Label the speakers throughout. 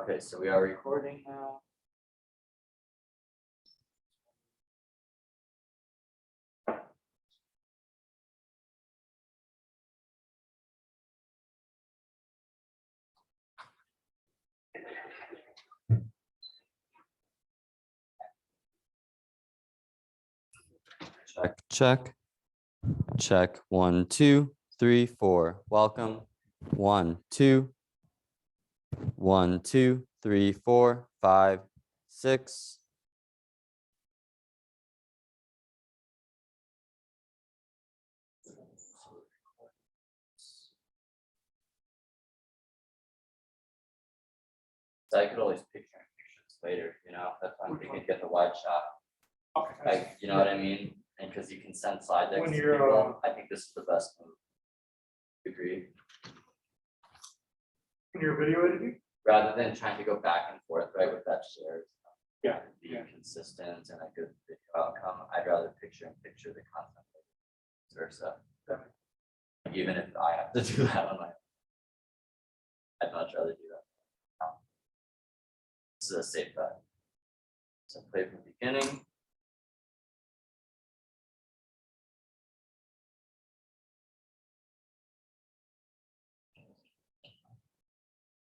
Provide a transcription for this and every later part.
Speaker 1: Okay, so we are recording now. Check, check, check. 1, 2, 3, 4. Welcome. 1, 2. 1, 2, 3, 4, 5, 6. So I could always picture pictures later, you know, that's why I'm thinking get the wide shot.
Speaker 2: Okay.
Speaker 1: Like, you know what I mean? And because you can send slide decks
Speaker 2: When
Speaker 1: to
Speaker 2: you're,
Speaker 1: people, I think this is the best move. Agree?
Speaker 2: When you're video editing?
Speaker 1: Rather than trying to go back and forth, right, with that shared.
Speaker 2: Yeah,
Speaker 1: Be
Speaker 2: yeah.
Speaker 1: consistent and a good video outcome. I'd rather picture in picture the content. Vice versa. Even if I have to do that on my own. I'd much rather do that. This is a safe bet. So play from the beginning.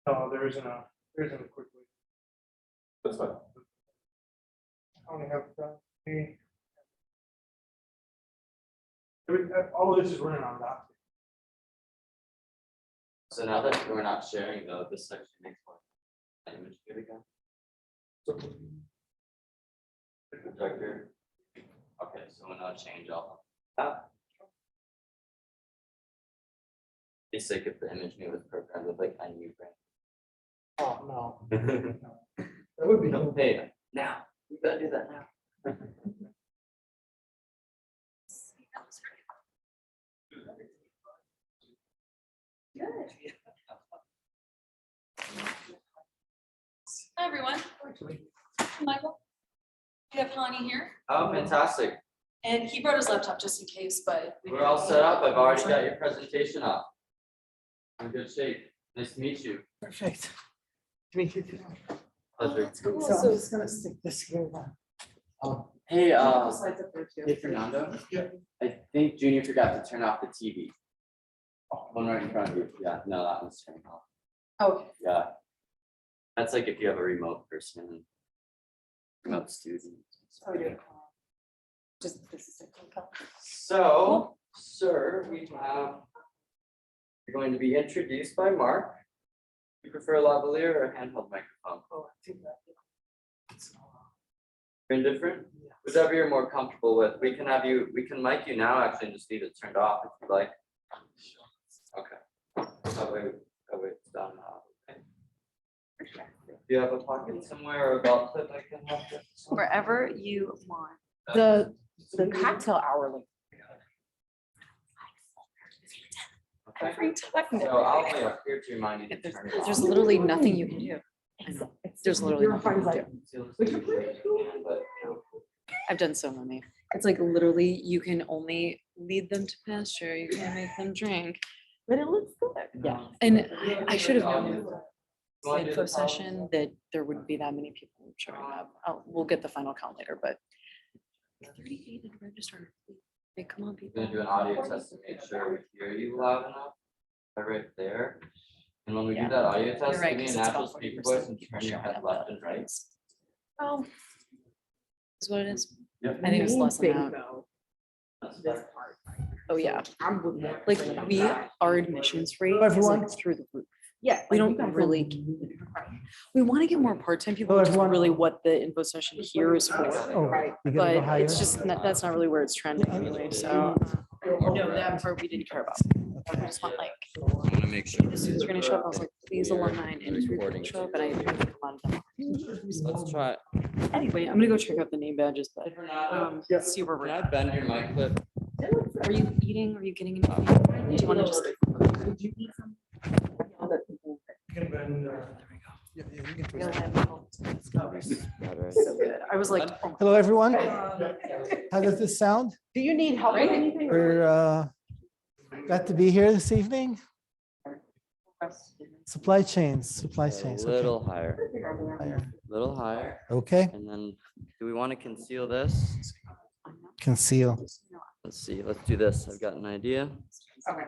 Speaker 2: No, there isn't a quick way.
Speaker 3: That's fine.
Speaker 2: I only have all of this is running on that.
Speaker 1: So now that we're not sharing though, this section makes more image good again. Projector. Okay, so we'll now change all of that. Be sick if the image name was programmed with like a new
Speaker 2: Oh, no.
Speaker 1: brand.
Speaker 2: That would be
Speaker 1: No,
Speaker 2: no.
Speaker 1: hey, now, we gotta do that now.
Speaker 4: Hi, everyone. Michael. We have Hani here,
Speaker 1: Oh, fantastic.
Speaker 4: and he brought his laptop just in case, but.
Speaker 1: We're all set up. I've already got your presentation up. In good shape. Nice to meet you.
Speaker 5: Perfect. To meet you too.
Speaker 1: Pleasure.
Speaker 4: Cool.
Speaker 5: So I'm
Speaker 4: So,
Speaker 5: just gonna stick this here now.
Speaker 1: Hey,
Speaker 4: slides up there too.
Speaker 1: hey Fernando.
Speaker 2: Yeah.
Speaker 1: I think Junior forgot to turn off the TV. One right in front of you. Yeah, no, that one's turning off.
Speaker 4: Okay.
Speaker 1: Yeah. That's like if you have a remote person. Remote student.
Speaker 4: Oh, yeah. Just this is it.
Speaker 1: So, sir, we have. You're going to be introduced by Mark. You prefer a lavalier or a handheld microphone?
Speaker 5: Oh, I think that.
Speaker 1: Indifferent? Whatever you're more comfortable with. We can have you, we can mic you now actually and just leave it turned off if you'd like. Okay. That way it's done now. Okay. Do you have a pocket somewhere or a belt clip I can help with?
Speaker 4: Wherever you want.
Speaker 5: The cocktail hour, like.
Speaker 1: Okay.
Speaker 4: Every time.
Speaker 1: So I'll be up here to remind you to turn it off.
Speaker 4: There's literally nothing you can do. I know. There's literally nothing you can do.
Speaker 1: But, you know,
Speaker 4: I've done so many. It's like literally you can only lead them to pasture. You can't make them drink.
Speaker 5: But it looks good. Yeah.
Speaker 4: And I should have known
Speaker 1: You wanna do
Speaker 4: info
Speaker 1: the
Speaker 4: session that there wouldn't be that many people showing up. We'll get the final count later, but 38 in register. Hey, come on,
Speaker 1: We're
Speaker 4: people.
Speaker 1: gonna do an audio test to make sure we hear you loud enough. Right there. And when we do
Speaker 4: Yeah.
Speaker 1: that audio
Speaker 4: You're
Speaker 1: test,
Speaker 4: right,
Speaker 1: give me a
Speaker 4: 'cause it's
Speaker 1: natural
Speaker 4: about
Speaker 1: speaker
Speaker 4: 40%
Speaker 1: voice and
Speaker 4: people
Speaker 1: turn your
Speaker 4: showing
Speaker 1: head
Speaker 4: up
Speaker 1: left
Speaker 4: that
Speaker 1: and right.
Speaker 4: night. Oh. Is what it is.
Speaker 1: Yep.
Speaker 4: I think it's less than that.
Speaker 5: Bingo.
Speaker 1: That's
Speaker 5: This
Speaker 1: better.
Speaker 5: part.
Speaker 4: Oh, yeah.
Speaker 5: I'm with that.
Speaker 4: Like our admissions rate
Speaker 5: Hello,
Speaker 4: is
Speaker 5: everyone.
Speaker 4: like through the roof.
Speaker 5: Yeah.
Speaker 4: We
Speaker 5: like,
Speaker 4: don't
Speaker 5: you guys
Speaker 4: really- We want to get more part-time people,
Speaker 5: Hello,
Speaker 4: which is
Speaker 5: everyone.
Speaker 4: really what the info session here is for.
Speaker 5: Oh,
Speaker 2: Right.
Speaker 5: you gotta go
Speaker 4: But
Speaker 5: higher?
Speaker 4: it's just, that's not really where it's trending anyway, so. No, that part we didn't care about. I just want like,
Speaker 1: I wanna make sure.
Speaker 4: as soon as we're gonna show up, I was like, please alumni and interview
Speaker 1: Recording.
Speaker 4: show up, and I didn't think a lot of them.
Speaker 1: Let's try it.
Speaker 4: Anyway, I'm gonna go check out the name badges, but
Speaker 5: Yeah.
Speaker 4: see where we're
Speaker 1: Can I
Speaker 4: at.
Speaker 1: bend your mic clip?
Speaker 4: Are you eating? Are you getting anything? Do you want to just?
Speaker 2: Can bend,
Speaker 5: Yeah, yeah, you can twist
Speaker 4: Go
Speaker 5: it.
Speaker 4: ahead. So good. I was like, oh,
Speaker 5: Hello, everyone. How does this sound?
Speaker 6: Do you need help with anything?
Speaker 5: We're glad to be here this evening. Supply chains,
Speaker 6: A
Speaker 5: okay.
Speaker 6: little higher,
Speaker 5: Higher.
Speaker 6: little higher.
Speaker 5: Okay,
Speaker 6: And then do we want to conceal this?
Speaker 5: conceal.
Speaker 6: Let's see, let's do this. I've got an idea.
Speaker 7: Okay.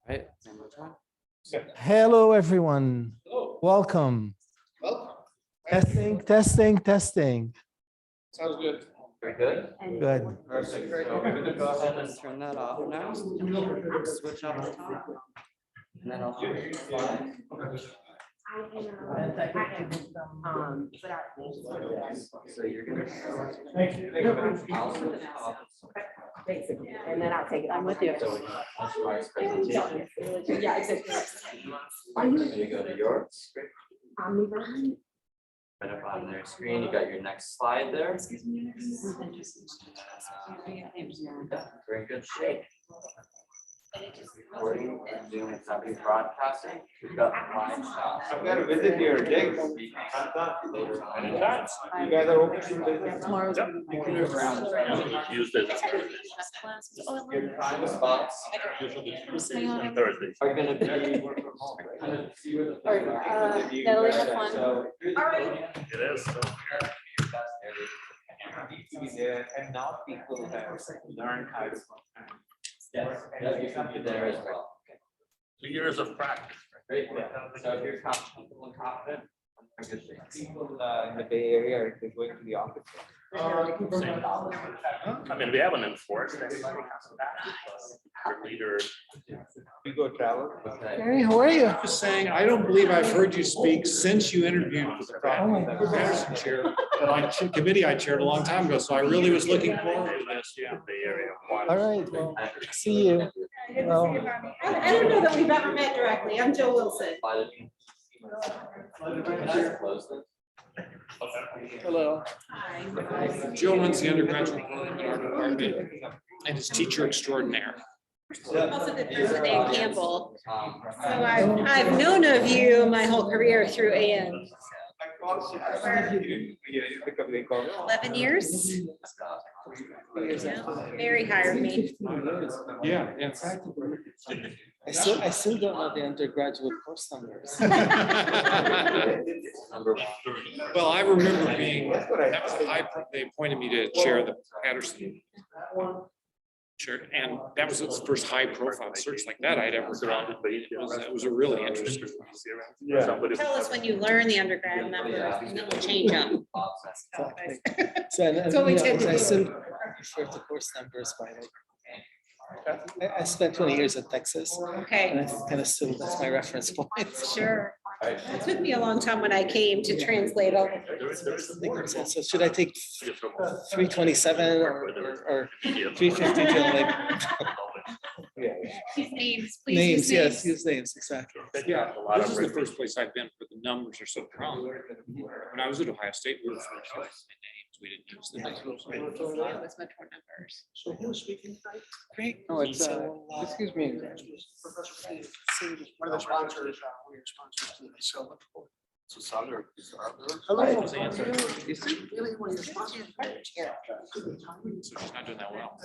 Speaker 6: Right. One more time.
Speaker 5: Hello, everyone. Welcome. Testing, testing, testing.
Speaker 3: Sounds good.
Speaker 1: Very good.
Speaker 5: Good.
Speaker 1: Perfect.
Speaker 6: Very
Speaker 1: So
Speaker 6: good. We're gonna go ahead and turn that off now. Switch off the top. And then I'll show you the slide. So you're gonna. I'll switch it off.
Speaker 7: And then I'll take it.
Speaker 4: I'm with you.
Speaker 1: So we can customize presentation.
Speaker 7: Yeah, exactly.
Speaker 1: You go to yours. Right up on their screen, you got your next slide there. Yeah, very good shape. Recording, Zoom, it's not being broadcasting. We've got 5 shots.
Speaker 3: I've got to visit your digs.
Speaker 1: Later on.
Speaker 3: You guys are open to visit?
Speaker 4: Tomorrow's.
Speaker 8: Tuesdays.
Speaker 1: Your prime spots
Speaker 8: And Thursdays.
Speaker 1: are gonna be.
Speaker 4: Natalie, have fun.
Speaker 1: So.
Speaker 8: It is.
Speaker 3: To be there, and now people have learned how to.
Speaker 1: Yes, yeah, you can be there as well.
Speaker 8: 2 years of practice.
Speaker 1: Great, so if you're comfortable and confident, I'm in good shape.
Speaker 3: People in the Bay Area are going to the office.
Speaker 8: I mean, we haven't enforced it. Our leader.
Speaker 3: We go travel.
Speaker 1: Okay.
Speaker 5: Hey, how are you?
Speaker 9: Just saying, I don't believe I've heard you speak since you interviewed for the Patterson chair. On committee I chaired a long time ago, so I really was looking forward to this, yeah.
Speaker 8: Bay Area.
Speaker 5: All right, well, see you. Well,
Speaker 7: I don't know that we've ever met directly. I'm Joe Wilson.
Speaker 1: Close this.
Speaker 5: hello.
Speaker 9: Joe runs the undergraduate program in our department and is teacher extraordinaire.
Speaker 7: Also the person named Campbell. So I've known of you my whole career through AN. 11 years. Yeah, Mary hired me.
Speaker 9: Yeah, yeah.
Speaker 5: I still don't know the undergraduate course numbers.
Speaker 1: Number 1.
Speaker 9: Well, I remember being, that was a high, they appointed me to chair the Patterson chair, and that was the first high profile search like that I'd ever done. It was a really interesting.
Speaker 8: Somebody.
Speaker 7: Tell us when you learn the undergrad numbers and then we'll change them.
Speaker 5: So, and,
Speaker 7: So we
Speaker 5: you know,
Speaker 7: tend to
Speaker 5: I
Speaker 7: do.
Speaker 5: still refer to course numbers by like. I spent 20 years in Texas, and
Speaker 7: Okay,
Speaker 5: I kind of still, that's my reference point.
Speaker 7: sure. It took me a long time when I came to translate all of it.
Speaker 5: So should I take 327 or 350 to like
Speaker 7: Use names, please.
Speaker 5: names?
Speaker 7: use
Speaker 5: Yes, use names, exactly.
Speaker 9: Yeah, this is the first place I've been where the numbers are so strong. When I was at Ohio State, we were first names. We didn't use the names.
Speaker 7: It was much more numbers.
Speaker 9: So who's speaking tonight?
Speaker 5: Great. No, it's, excuse me.
Speaker 10: One of the sponsors, we are sponsors to the so. Hello.
Speaker 9: She's not doing that well.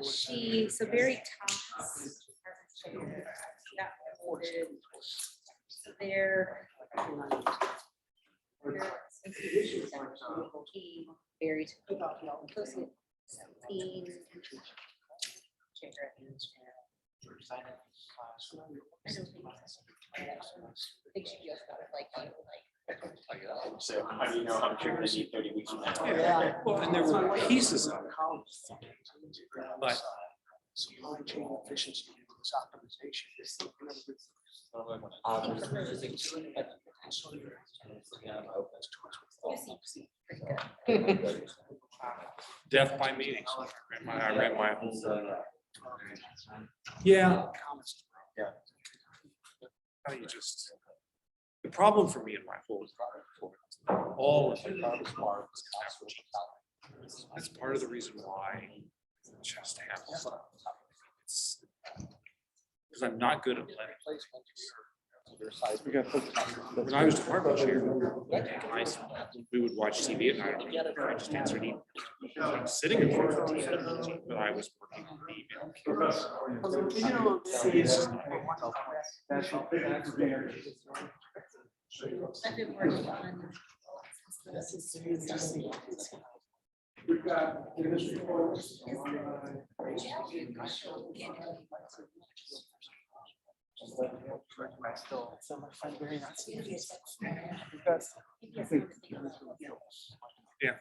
Speaker 7: She, so very tops. Got voted. They're. Very. 17. I think she just got it like.
Speaker 3: So how do you know I'm sure they need 30 weeks from now?
Speaker 5: Yeah.
Speaker 9: Well, and there were pieces of it, but
Speaker 10: Supply chain efficiency, this optimization.
Speaker 9: death by meetings. I ran my yeah. How you just, the problem for me in my whole all of it. That's part of the reason why just have because I'm not good at letting When I was department chair, we would watch TV at night. I just answered emails. I was sitting in front of the TV, but I was working on the email.
Speaker 7: I've been working on.
Speaker 9: Yeah.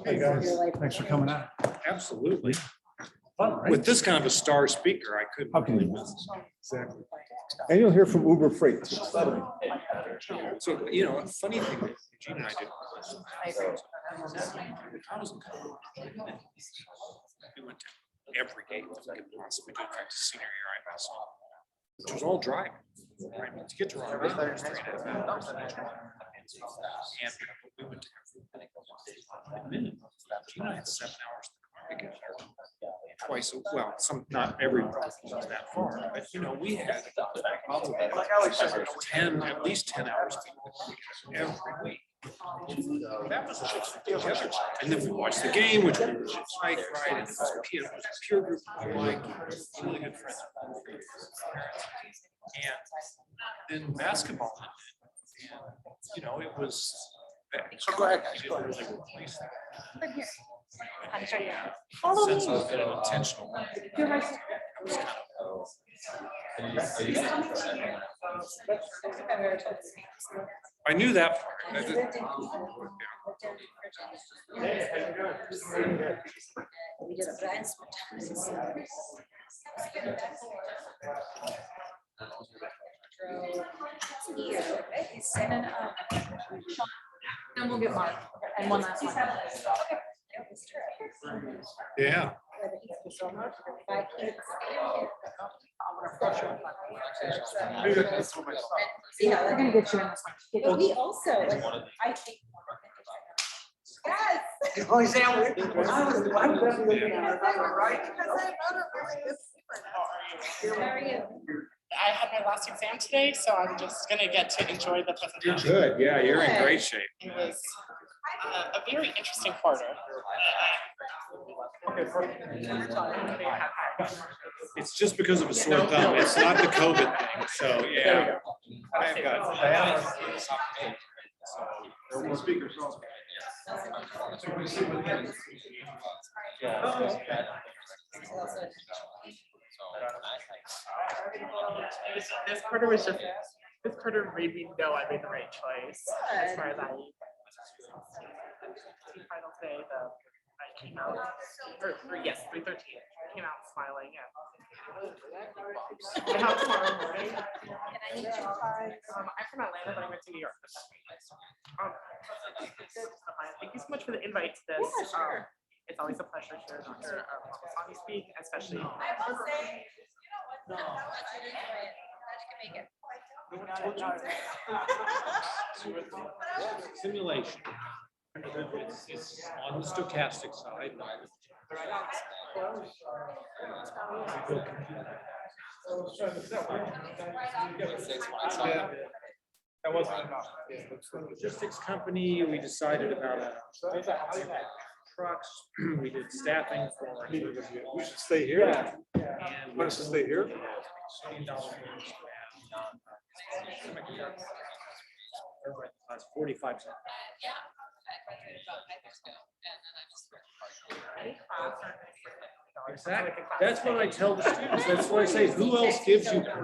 Speaker 2: Hey, guys, thanks for coming out.
Speaker 9: Absolutely.
Speaker 2: Fun, right?
Speaker 9: With this kind of a star speaker, I couldn't.
Speaker 2: How can you miss this? Exactly. And you'll hear from Uber Freight.
Speaker 9: So, you know, a funny thing that Gene and I did. We went to every game we could possibly do. In fact, senior year I was, which was all driving. Right, to get to Rock Island, it was 3.5 hours. And we went to every. Gene and I had 7 hours in the car together. Twice, well, not every property was that far, but you know, we had probably at least 10 hours every week. That was just together. And then we watched the game, which was a bike ride, and it was a pure group of like really good friends. And then basketball, and you know, it was. So go ahead. We didn't really replace that. Sense of intentional. I knew that part.
Speaker 4: And we'll get Mark and one last one.
Speaker 9: Yeah.
Speaker 7: Yeah,
Speaker 4: We're gonna get you in this one.
Speaker 7: but we also, like, I think. Yes.
Speaker 10: Oh, Sam, I'm definitely looking at it, right?
Speaker 7: How are you?
Speaker 11: I had my last exam today, so I'm just gonna get to enjoy the
Speaker 9: You're
Speaker 11: presentation.
Speaker 9: good. Yeah, you're in great shape.
Speaker 11: It was a very interesting quarter.
Speaker 9: It's just because of a sore thumb. It's not the COVID thing. So, yeah. I've got.
Speaker 11: This quarter was just, this quarter made me know I made the right choice as far as I. Final day, I came out, yes, 3:13, came out smiling and. I have tomorrow morning. I'm from Atlanta, but I went to New York. Thank you so much for the invite to this.
Speaker 7: Yeah, sure.
Speaker 11: It's always a pleasure to hear Dr. Papassani speak, especially.
Speaker 7: I will say, you know what? How much you enjoy it. Glad you can make it.
Speaker 9: Simulation. It's on the stochastic side.
Speaker 2: That wasn't enough.
Speaker 9: Logistics company, we decided about trucks, we did staffing for.
Speaker 2: We should stay here.
Speaker 9: And
Speaker 2: Want us to stay here?
Speaker 9: That's 45 cents. Exactly. That's what I tell the students. That's what I say. Who else gives you?
Speaker 7: That's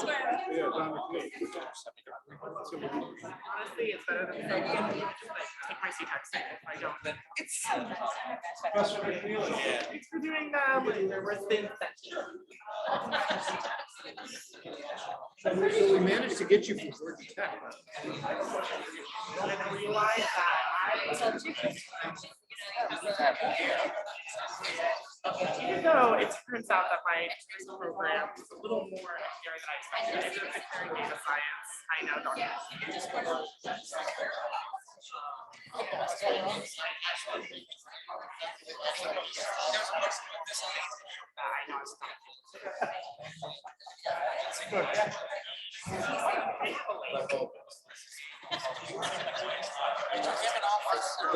Speaker 7: where.
Speaker 2: Yeah, Don McNeil.
Speaker 11: Honestly, it's better than like, take my C-text if I don't.
Speaker 2: Professor McNeil.
Speaker 11: Thanks for doing there were things that.
Speaker 9: So we managed to get you from Georgia Tech.
Speaker 11: I realized that even though it turns out that my program is a little more engineering than I expected, I ended up declaring data science. I know documents.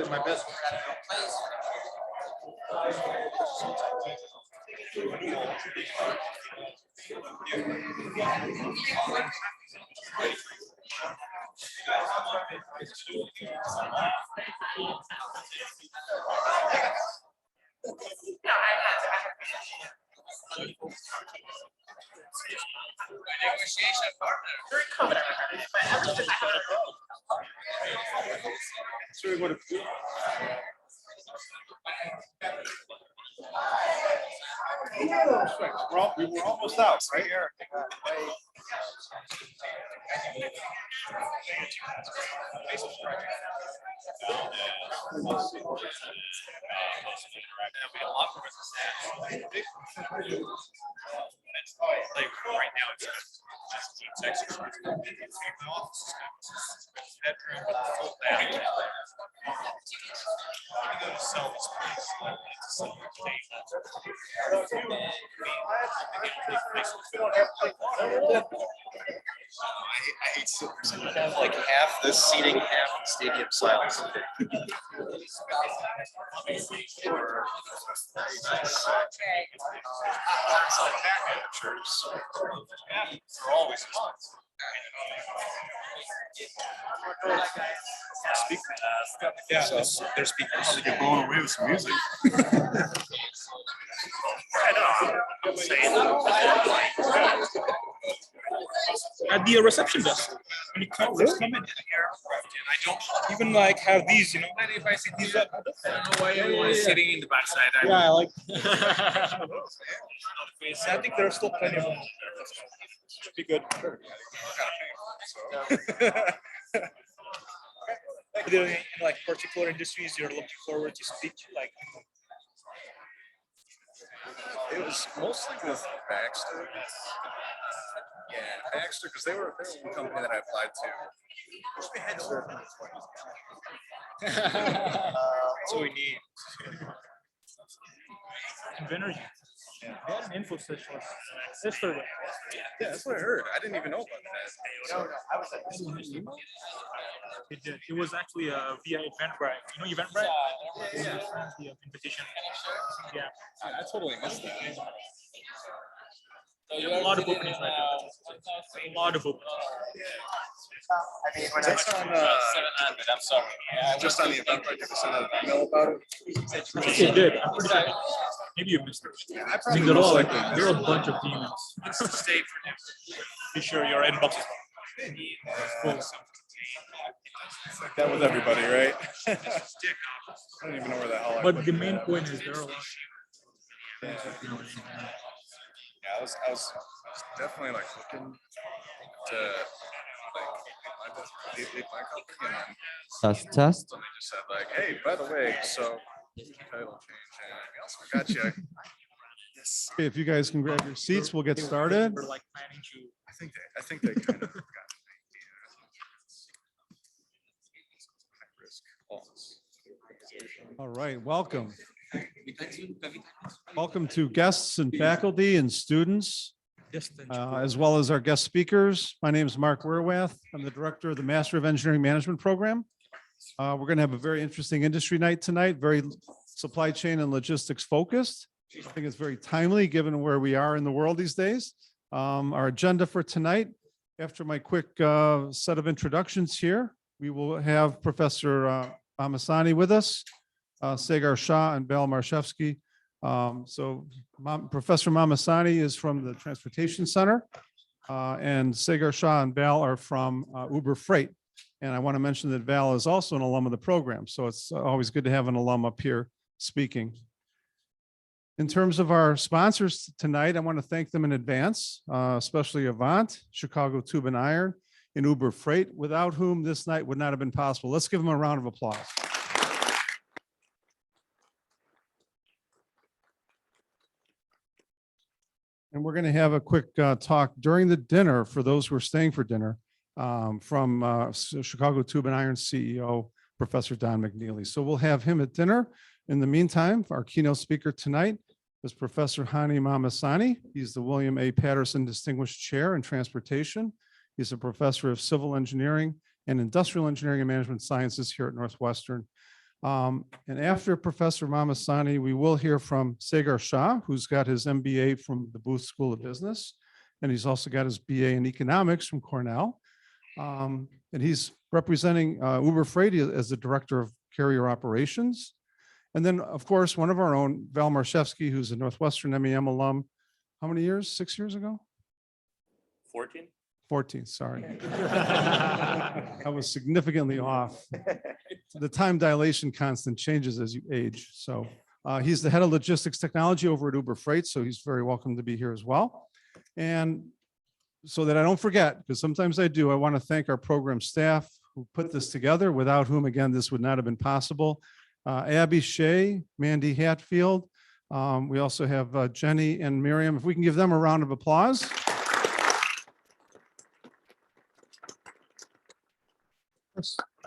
Speaker 10: My best.
Speaker 11: During COVID, I heard it, but ever since I haven't.
Speaker 10: We were almost out, right here.
Speaker 9: Like right now, it's just teams exercise. My office is kind of bedroom, full bath. I'm gonna sell this place. I want to sell the
Speaker 3: I hate silvers. Like half the seating, half the stadium silence. They're always expensive.
Speaker 9: Yeah, they're speakers.
Speaker 8: Get blown away with some music.
Speaker 12: At the reception desk. When you come, just come in. I don't even like have these, you know. If I see these up, I don't know why everyone is sitting in the backside.
Speaker 10: Yeah, I like.
Speaker 12: I think there are still plenty of them. Should be good. Are there any like particular industries you're looking forward to speak to, like?
Speaker 3: It was mostly with Baxter. Yeah, Baxter, because they were one company that I applied to.
Speaker 12: That's what we need. Inventor. They had an info session yesterday.
Speaker 3: Yeah, that's what I heard. I didn't even know about that.
Speaker 12: It did. It was actually via Eventbrite. You know Eventbrite? Yeah. The invitation. Yeah.
Speaker 3: I totally missed that.
Speaker 12: A lot of openings right now. A lot of openings.
Speaker 3: That's on, I'm sorry. Just on the event, right? Did you send an email about it?
Speaker 12: It did. I'm pretty sure. Maybe you missed it.
Speaker 3: I
Speaker 12: I mean, they're all like, there are a bunch of emails. Stay for next. Be sure your inbox is full.
Speaker 3: Like that with everybody, right? I don't even know where the hell.
Speaker 12: But the main point is there are a lot.
Speaker 3: Yeah, I was definitely like looking to like leave my company, and then
Speaker 6: Test.
Speaker 3: they just said like, hey, by the way, so title change and everything else. We got you. Yes.
Speaker 13: Okay, if you guys can grab your seats, we'll get started.
Speaker 12: We're like planning to.
Speaker 3: I think they kind of got
Speaker 13: All right, welcome. Welcome to guests and faculty and students, as well as our guest speakers. My name is Mark Werwath. I'm the director of the Master of Engineering Management Program. We're going to have a very interesting industry night tonight, very supply chain and logistics focused. I think it's very timely given where we are in the world these days. Our agenda for tonight, after my quick set of introductions here, we will have Professor Mamasani with us, Sagar Shah and Belle Merciewski. Professor Mamasani is from the Transportation Center, and Sagar Shah and Belle are from Uber Freight. And I want to mention that Val is also an alum of the program, so it's always good to have an alum up here speaking. In terms of our sponsors tonight, I want to thank them in advance, especially Avant, Chicago Tube and Iron, and Uber Freight, without whom this night would not have been possible. Let's give them a round of applause. And we're going to have a quick talk during the dinner for those who are staying for dinner from Chicago Tube and Iron CEO Professor Don McNeely. So we'll have him at dinner. In the meantime, our keynote speaker tonight is Professor Hani Mamasani. He's the William A. Patterson Distinguished Chair in Transportation. He's a professor of civil engineering and industrial engineering and management sciences here at Northwestern. And after Professor Mamasani, we will hear from Sagar Shah, who's got his MBA from the Booth School of Business. And he's also got his BA in economics from Cornell. And he's representing Uber Freight as the director of carrier operations. And then, of course, one of our own, Belle Merciewski, who's a Northwestern MEM alum. How many years? 6 years ago?
Speaker 8: 14?
Speaker 13: 14, sorry. I was significantly off. The time dilation constant changes as you age. So he's the head of logistics technology over at Uber Freight, so he's very welcome to be here as well. And so that I don't forget, because sometimes I do, I want to thank our program staff who put this together, without whom, again, this would not have been possible. Abby Shea, Mandy Hatfield. We also have Jenny and Miriam. If we can give them a round of applause.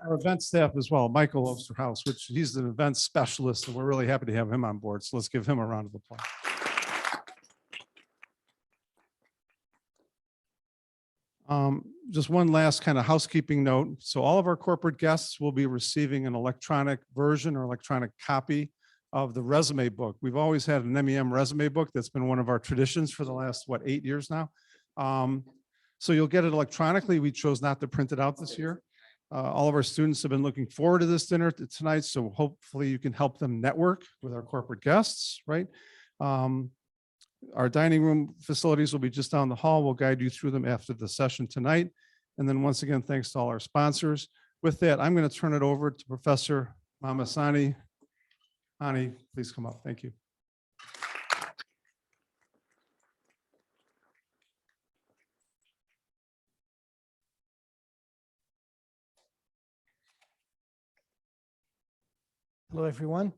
Speaker 13: Our event staff as well, Michael Osterhaus, which he's an event specialist, and we're really happy to have him on board. So let's give him a round of applause. Just one last kind of housekeeping note. So all of our corporate guests will be receiving an electronic version or electronic copy of the resume book. We've always had an MEM resume book. That's been one of our traditions for the last, 8 years now. So you'll get it electronically. We chose not to print it out this year. All of our students have been looking forward to this dinner tonight. So hopefully you can help them network with our corporate guests, right? Our dining room facilities will be just down the hall. We'll guide you through them after the session tonight. And then once again, thanks to all our sponsors. With that, I'm going to turn it over to Professor Mamasani. Hani, please come up. Thank you.
Speaker 10: Hello, everyone.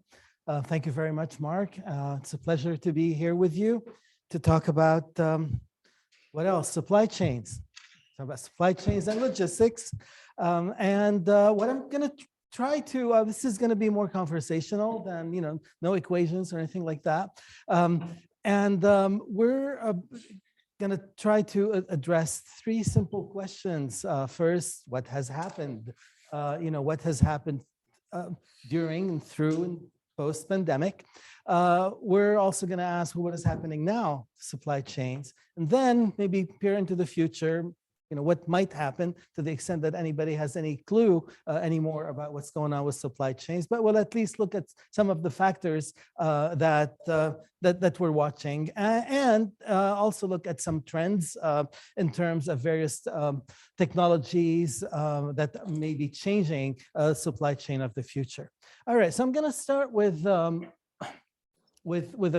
Speaker 10: Thank you very much, Mark. It's a pleasure to be here with you to talk about what else? Supply chains. Talk about supply chains and logistics. What I'm going to try to, this is going to be more conversational than, no equations or anything like that. We're going to try to address three simple questions. First, what has happened? What has happened during and through and post-pandemic. We're also going to ask what is happening now, supply chains, and then maybe peer into the future, what might happen to the extent that anybody has any clue anymore about what's going on with supply chains. But we'll at least look at some of the factors that we're watching, and also look at some trends in terms of various technologies that may be changing supply chain of the future. All right, so I'm going to start with a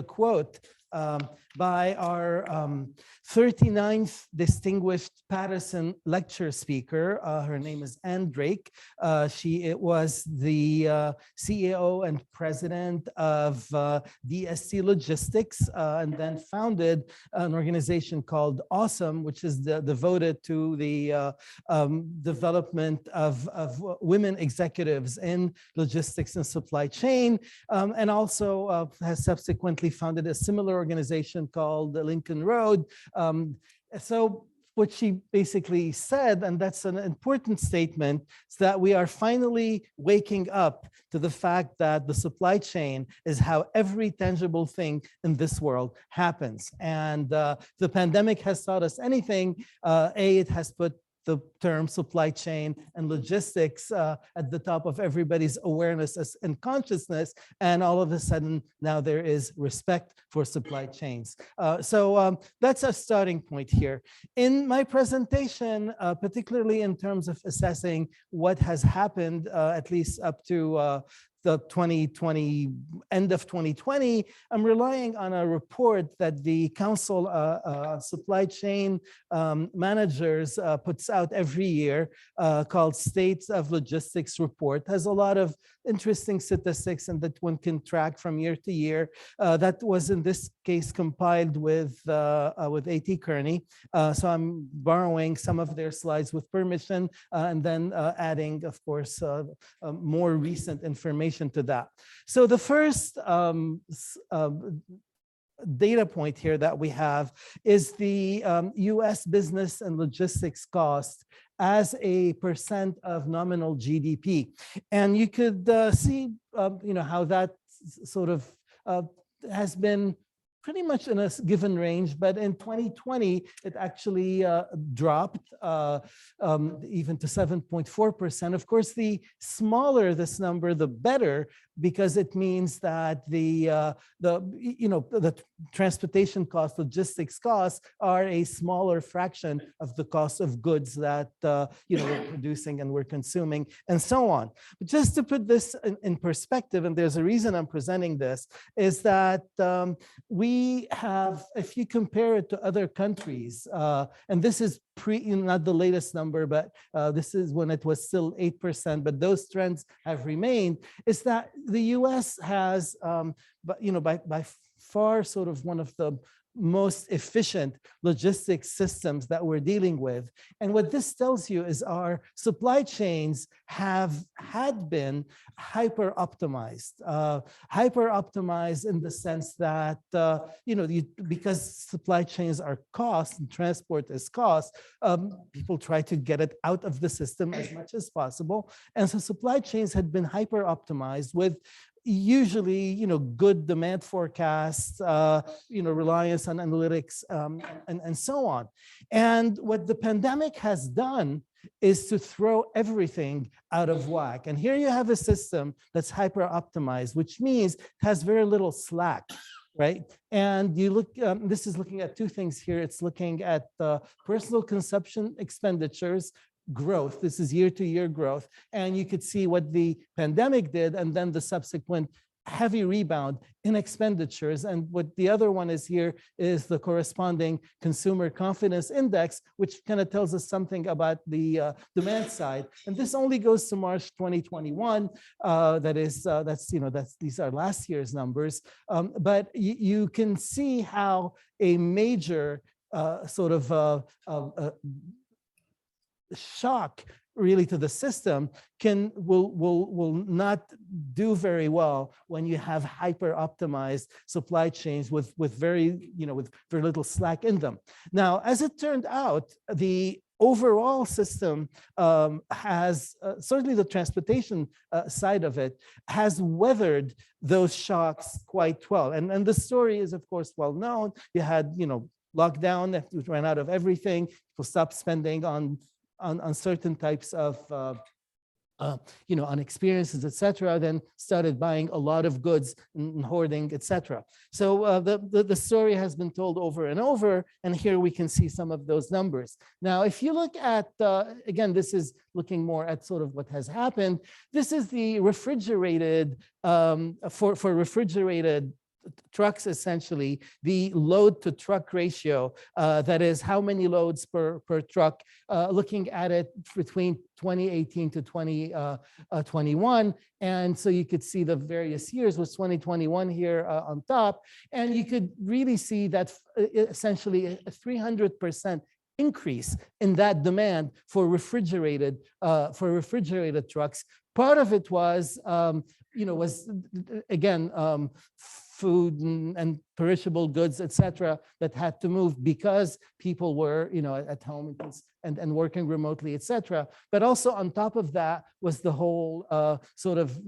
Speaker 10: quote by our 39th distinguished Patterson lecture speaker. Her name is Ann Drake. She was the CEO and president of DSC Logistics, and then founded an organization called Awesome, which is devoted to the development of women executives in logistics and supply chain, and also has subsequently founded a similar organization called Lincoln Road. So what she basically said, and that's an important statement, is that we are finally waking up to the fact that the supply chain is how every tangible thing in this world happens. And the pandemic has taught us anything. It has put the term supply chain and logistics at the top of everybody's awareness and consciousness. And all of a sudden, now there is respect for supply chains. So that's a starting point here. In my presentation, particularly in terms of assessing what has happened, at least up to the 2020, end of 2020, I'm relying on a report that the Council Supply Chain Managers puts out every year called States of Logistics Report. Has a lot of interesting statistics and that one can track from year to year. That was in this case compiled with A.T. Kearney. So I'm borrowing some of their slides with permission and then adding, of course, more recent information to that. So the first data point here that we have is the US business and logistics cost as a percent of nominal GDP. And you could see how that sort of has been pretty much in a given range, but in 2020, it actually dropped even to 7.4%. Of course, the smaller this number, the better, because it means that the transportation costs, logistics costs are a smaller fraction of the cost of goods that we're producing and we're consuming, and so on. But just to put this in perspective, and there's a reason I'm presenting this, is that we have, if you compare it to other countries, and this is not the latest number, but this is when it was still 8%, but those trends have remained, is that the US has, by far sort of one of the most efficient logistics systems that we're dealing with. And what this tells you is our supply chains had been hyper optimized in the sense that, because supply chains are cost and transport is cost, people try to get it out of the system as much as possible. And so supply chains had been hyper optimized with usually, good demand forecasts, reliance on analytics, and so on. And what the pandemic has done is to throw everything out of whack. And here you have a system that's hyper optimized, which means it has very little slack, right? And you look, this is looking at two things here. It's looking at personal consumption expenditures growth. This is year-to-year growth. And you could see what the pandemic did and then the subsequent heavy rebound in expenditures. And what the other one is here is the corresponding consumer confidence index, which kind of tells us something about the demand side. And this only goes to March 2021. These are last year's numbers. But you can see how a major shock really to the system will not do very well when you have hyper optimized supply chains with very little slack in them. Now, as it turned out, the overall system has certainly the transportation side of it has weathered those shocks quite well. And the story is, of course, well known. You had lockdown, that ran out of everything. People stopped spending on certain types of, on experiences, etc. Then started buying a lot of goods and hoarding, etc. So the story has been told over and over, and here we can see some of those numbers. Now, if you look at, again, this is looking more at sort of what has happened. This is the refrigerated, for refrigerated trucks, essentially, the load to truck ratio, that is how many loads per truck, looking at it between 2018 to 2021. And so you could see the various years with 2021 here on top. And you could really see that essentially a 300% increase in that demand for refrigerated trucks. Part of it was, again, food and perishable goods, etc., that had to move because people were, at home and working remotely, etc. But also on top of that was the whole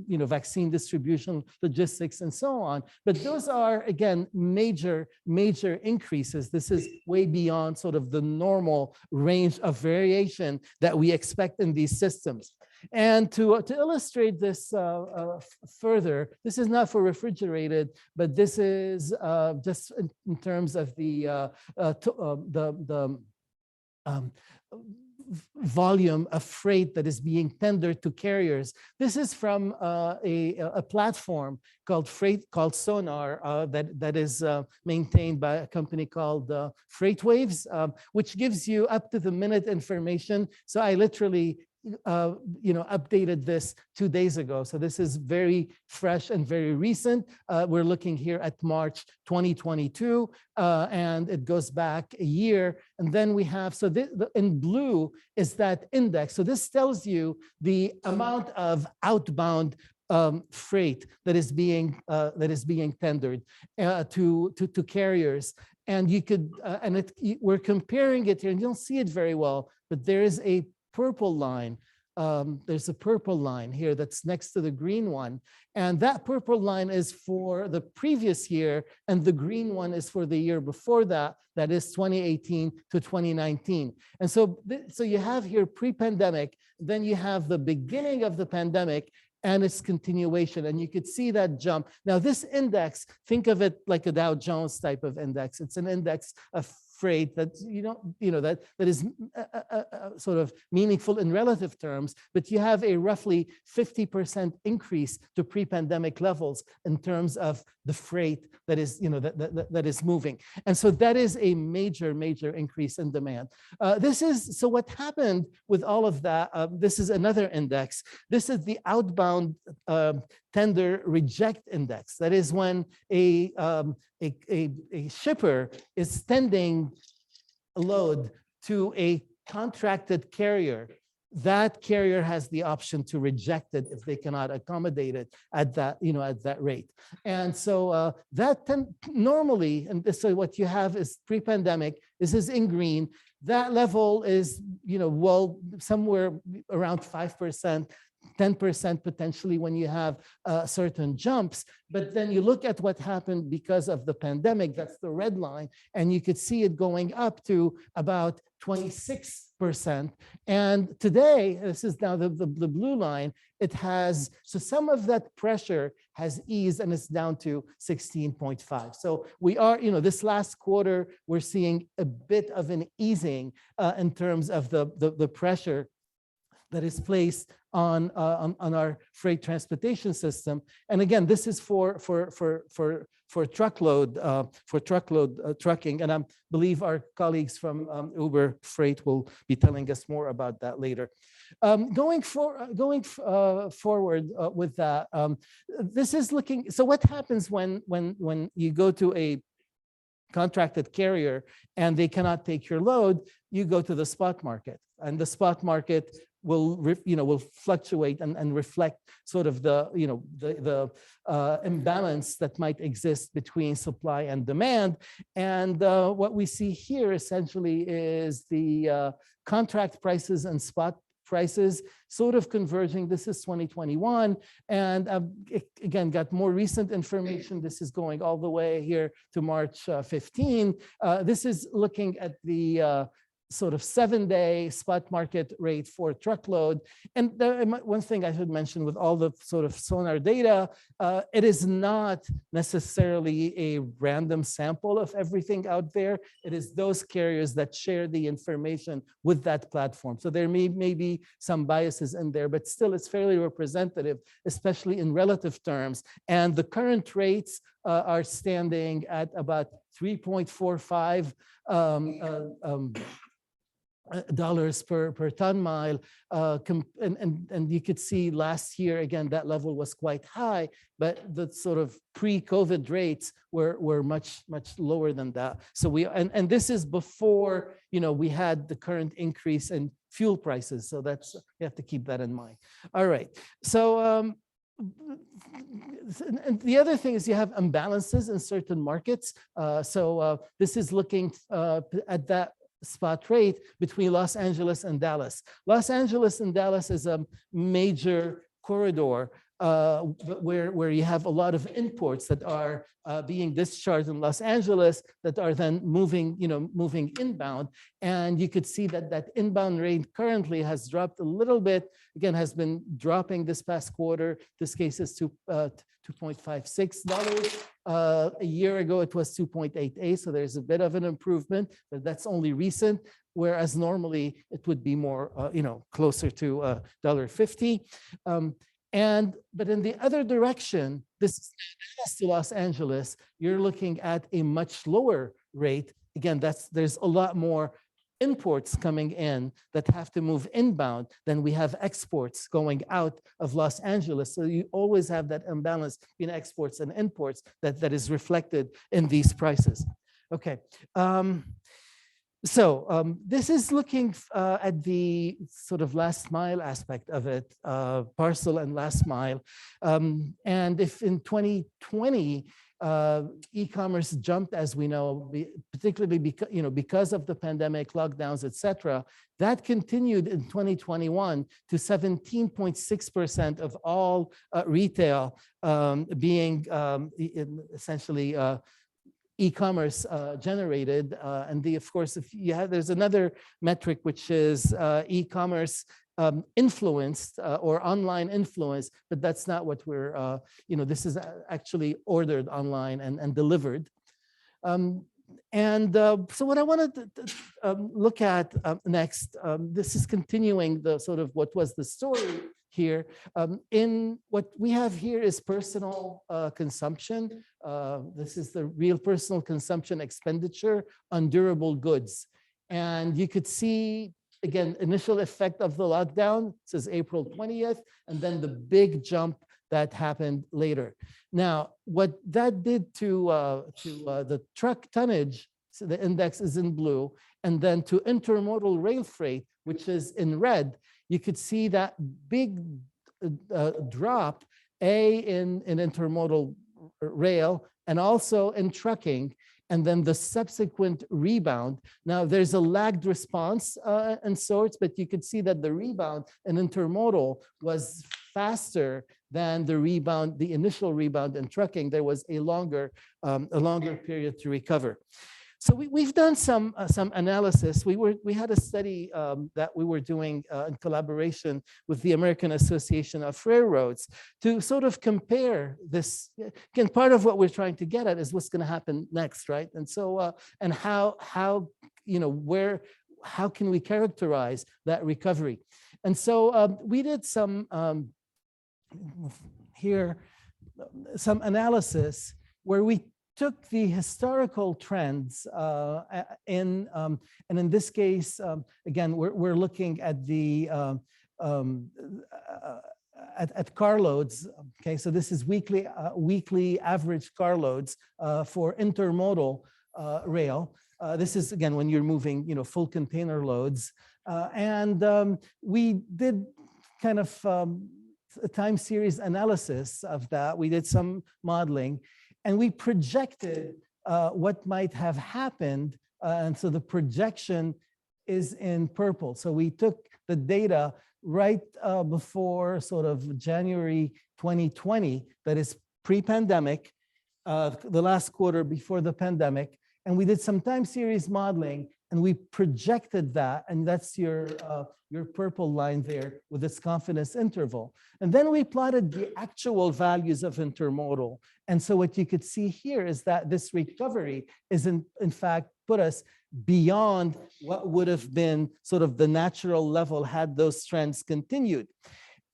Speaker 10: vaccine distribution, logistics, and so on. But those are, again, major increases. This is way beyond sort of the normal range of variation that we expect in these systems. And to illustrate this further, this is not for refrigerated, but this is just in terms of the volume of freight that is being tendered to carriers. This is from a platform called Sonar that is maintained by a company called FreightWaves, which gives you up to the minute information. So I literally updated this 2 days ago. So this is very fresh and very recent. We're looking here at March 2022, and it goes back a year. And then we have, so in blue is that index. So this tells you the amount of outbound freight that is being tendered to carriers. And you could, we're comparing it here, and you don't see it very well, but there is a purple line. There's a purple line here that's next to the green one. And that purple line is for the previous year, and the green one is for the year before that, that is 2018 to 2019. And so, so you have here pre-pandemic, then you have the beginning of the pandemic, and its continuation, and you could see that jump. Now this index, think of it like a Dow Jones type of index. It's an index of freight that that is sort of meaningful in relative terms, but you have a roughly 50% increase to pre-pandemic levels in terms of the freight that is that is moving. And so that is a major increase in demand. So what happened with all of that, this is another index. This is the outbound tender reject index. That is when a shipper is sending a load to a contracted carrier. That carrier has the option to reject it if they cannot accommodate it at that, at that rate. And so normally, and this is what you have is pre-pandemic, this is in green. That level is, well, somewhere around 5%. 10% potentially when you have certain jumps. But then you look at what happened because of the pandemic, that's the red line, and you could see it going up to about 26%. And today, this is now the blue line, it has, so some of that pressure has eased and it's down to 16.5. So we are, this last quarter, we're seeing a bit of an easing in terms of the pressure that is placed on our freight transportation system. And again, this is for truckload trucking, and I believe our colleagues from Uber Freight will be telling us more about that later. Going forward with that, this is looking. So what happens when you go to a contracted carrier and they cannot take your load? You go to the spot market, and the spot market will fluctuate and reflect sort of the imbalance that might exist between supply and demand. And what we see here essentially is the contract prices and spot prices sort of converging. This is 2021, and again, got more recent information. This is going all the way here to March 15. This is looking at the sort of 7-day spot market rate for truckload. And one thing I should mention with all the sort of sonar data, it is not necessarily a random sample of everything out there. It is those carriers that share the information with that platform. So there may be some biases in there, but still it's fairly representative, especially in relative terms. And the current rates are standing at about 3.45 dollars per ton mile, and you could see last year again that level was quite high, but the sort of pre-COVID rates were much lower than that. So and this is before we had the current increase in fuel prices. So that's, you have to keep that in mind. All right, so and the other thing is you have imbalances in certain markets. This is looking at that spot rate between Los Angeles and Dallas. Los Angeles and Dallas is a major corridor where you have a lot of imports that are being discharged in Los Angeles that are then moving inbound. And you could see that inbound rate currently has dropped a little bit. Again, has been dropping this past quarter. This case is $2.56. A year ago, it was 2.88. So there's a bit of an improvement, but that's only recent. Whereas normally it would be more, closer to $1.50. But in the other direction, this is to Los Angeles, you're looking at a much lower rate. Again, there's a lot more imports coming in that have to move inbound than we have exports going out of Los Angeles. So you always have that imbalance in exports and imports that is reflected in these prices. Okay. This is looking at the sort of last mile aspect of it, parcel and last mile. And if in 2020, e-commerce jumped, as we know, particularly because of the pandemic, lockdowns, et cetera, that continued in 2021 to 17.6% of all retail being essentially e-commerce generated. And of course, if you have, there's another metric, which is e-commerce influenced or online influence, but that's not what we're, this is actually ordered online and delivered. So what I wanted to look at next, this is continuing the sort of what was the story here. In what we have here is personal consumption. This is the real personal consumption expenditure on durable goods. And you could see, again, initial effect of the lockdown, says April 20th, and then the big jump that happened later. Now, what that did to the truck tonnage, so the index is in blue, and then to intermodal rail freight, which is in red, you could see that big drop, in intermodal rail and also in trucking, and then the subsequent rebound. Now, there's a lagged response in sorts, but you could see that the rebound in intermodal was faster than the rebound, the initial rebound in trucking. There was a longer period to recover. So we've done some analysis. We had a study that we were doing in collaboration with the American Association of Railroads to sort of compare this. Again, part of what we're trying to get at is what's going to happen next, right? And so and how can we characterize that recovery? And so we did some some analysis where we took the historical trends and in this case, again, we're looking at the at carloads. Okay, so this is weekly average carloads for intermodal rail. This is again when you're moving, full container loads, and we did kind of a time series analysis of that. We did some modeling. And we projected what might have happened. And so the projection is in purple. So we took the data right before sort of January 2020, that is pre-pandemic, the last quarter before the pandemic. And we did some time series modeling and we projected that. And that's your purple line there with its confidence interval. And then we plotted the actual values of intermodal. And so what you could see here is that this recovery is in fact put us beyond what would have been sort of the natural level had those trends continued.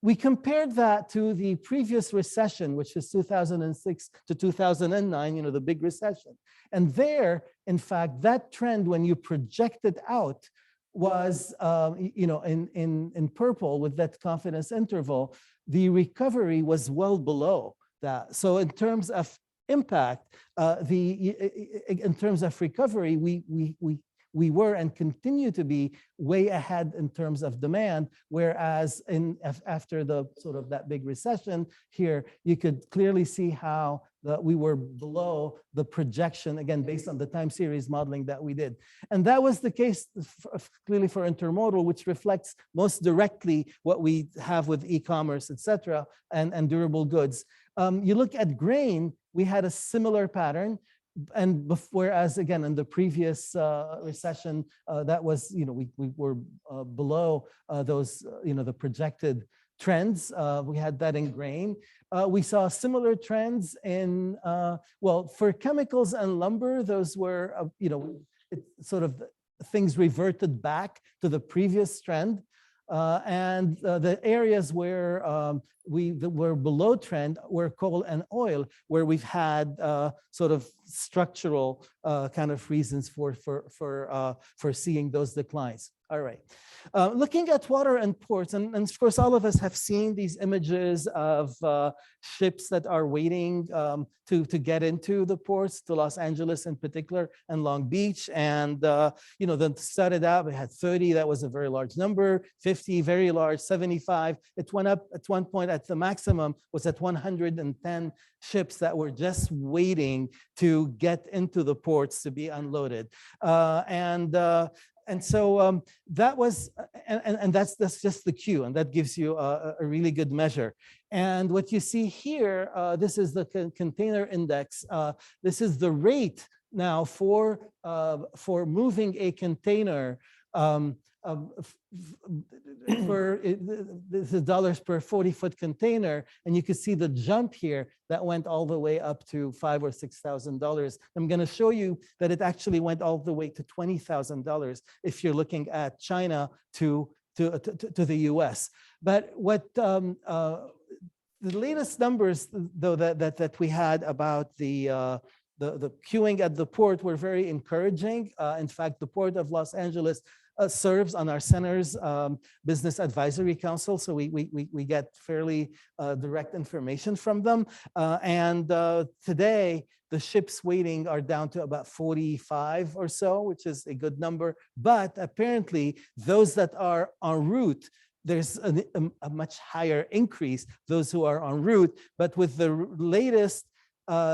Speaker 10: We compared that to the previous recession, which was 2006 to 2009, the big recession. And there, in fact, that trend, when you project it out, was, in purple with that confidence interval, the recovery was well below that. So in terms of impact, in terms of recovery, we were and continue to be way ahead in terms of demand, whereas after the sort of that big recession here, you could clearly see how we were below the projection, again, based on the time series modeling that we did. And that was the case clearly for intermodal, which reflects most directly what we have with e-commerce, et cetera, and durable goods. You look at grain, we had a similar pattern. And whereas again in the previous recession, that was we were below those the projected trends. We had that in grain. We saw similar trends in for chemicals and lumber. Those were sort of things reverted back to the previous trend. The areas where were below trend were coal and oil, where we've had sort of structural kind of reasons for seeing those declines. All right. Looking at water and ports, and of course, all of us have seen these images of ships that are waiting to get into the ports, to Los Angeles in particular, and Long Beach. And, then started out, we had 30, that was a very large number, 50, very large, 75. It went up at one point at the maximum, was at 110 ships that were just waiting to get into the ports to be unloaded. And so that was, and that's just the queue, and that gives you a really good measure. And what you see here, this is the container index. This is the rate now for moving a container this is dollars per 40-foot container, and you can see the jump here that went all the way up to $5,000 or $6,000. I'm going to show you that it actually went all the way to $20,000 if you're looking at China to the U.S. But what the latest numbers, though, that we had about the queuing at the port were very encouraging. In fact, the Port of Los Angeles serves on our center's business advisory council, so we get fairly direct information from them. Today, the ships waiting are down to about 45 or so, which is a good number. But apparently, those that are en route, there's a much higher increase, those who are en route. But with the latest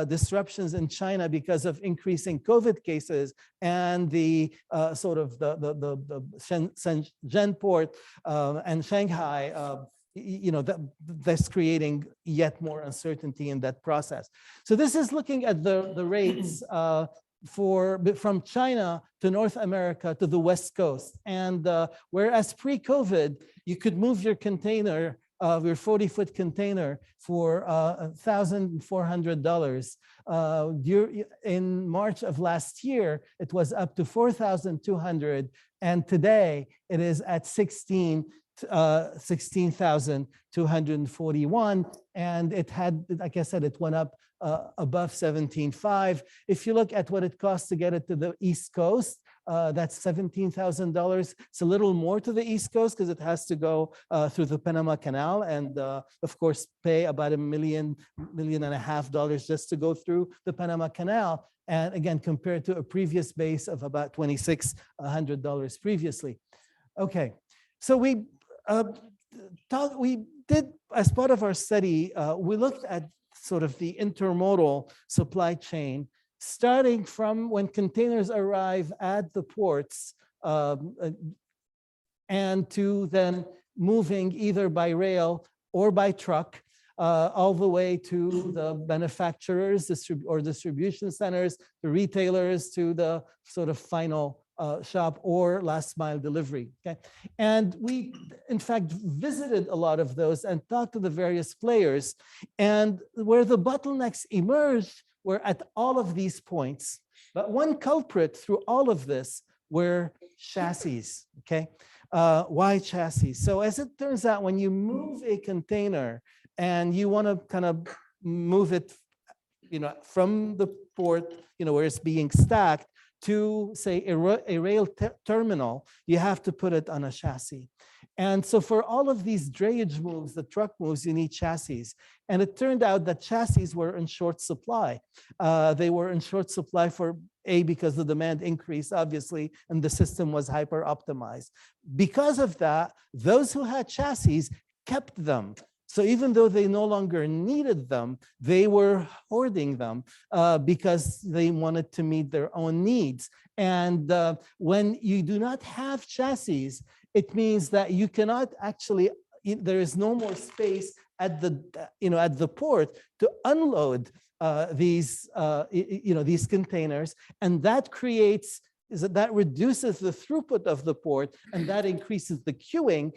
Speaker 10: disruptions in China because of increasing COVID cases and the sort of the Shenzhen port and Shanghai, that's creating yet more uncertainty in that process. So this is looking at the rates from China to North America to the West Coast. And whereas pre-COVID, you could move your container, your 40-foot container for $1,400. In March of last year, it was up to $4,200, and today it is at $16,241, and it had, like I said, it went up above 17.5. If you look at what it costs to get it to the East Coast, that's $17,000. It's a little more to the East Coast because it has to go through the Panama Canal and, of course, pay about $1.5 million just to go through the Panama Canal. And again, compared to a previous base of about $2,600 previously. Okay, so we did, as part of our study, we looked at sort of the intermodal supply chain, starting from when containers arrive at the ports and to then moving either by rail or by truck all the way to the manufacturers or distribution centers, the retailers, to the sort of final shop or last mile delivery. Okay, and we in fact visited a lot of those and talked to the various players, and where the bottlenecks emerged were at all of these points. But one culprit through all of this were chassis. Okay, why chassis? So as it turns out, when you move a container and you want to kind of move it, from the port, where it's being stacked, to say a rail terminal, you have to put it on a chassis. And so for all of these drayage moves, the truck moves, you need chassis. And it turned out that chassis were in short supply. They were in short supply because the demand increased, obviously, and the system was hyper optimized. Because of that, those who had chassis kept them. So even though they no longer needed them, they were hoarding them because they wanted to meet their own needs. And when you do not have chassis, it means that you cannot actually, there is no more space at the port to unload these containers, and that reduces the throughput of the port, and that increases the queuing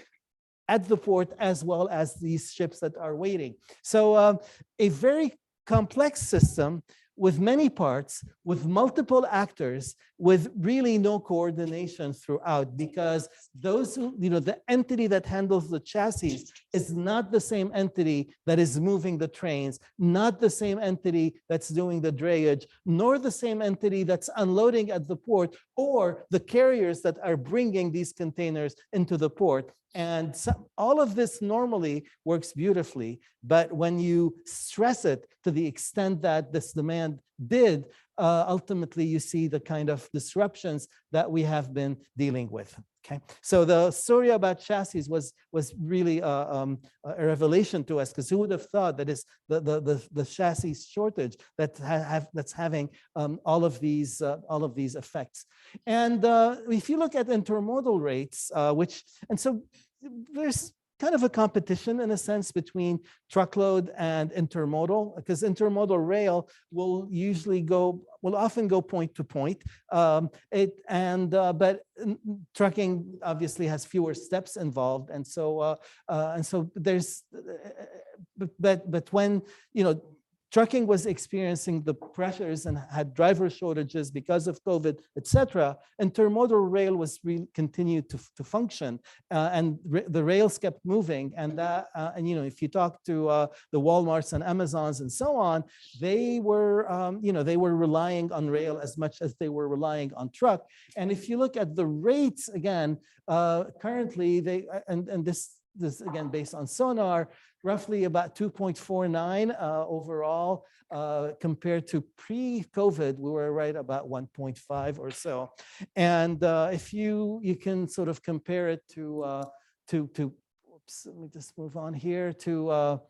Speaker 10: at the port, as well as these ships that are waiting. So a very complex system with many parts, with multiple actors, with really no coordination throughout, because those who, the entity that handles the chassis is not the same entity that is moving the trains, not the same entity that's doing the drayage, nor the same entity that's unloading at the port, or the carriers that are bringing these containers into the port. And all of this normally works beautifully, but when you stress it to the extent that this demand did, ultimately you see the kind of disruptions that we have been dealing with. Okay, so the story about chassis was really a revelation to us, because who would have thought that is the chassis shortage that's having all of these effects. And if you look at intermodal rates, so there's kind of a competition in a sense between truckload and intermodal, because intermodal rail will often go point to point. But trucking obviously has fewer steps involved, and so there's but when trucking was experiencing the pressures and had driver shortages because of COVID, etc., intermodal rail was continued to function, and the rails kept moving. And if you talk to the Walmarts and Amazons and so on, they were relying on rail as much as they were relying on truck. And if you look at the rates again, currently this again based on Sonar, roughly about 2.49 overall, compared to pre-COVID, we were right about 1.5 or so. And if you can sort of compare it to oops, let me just move on here to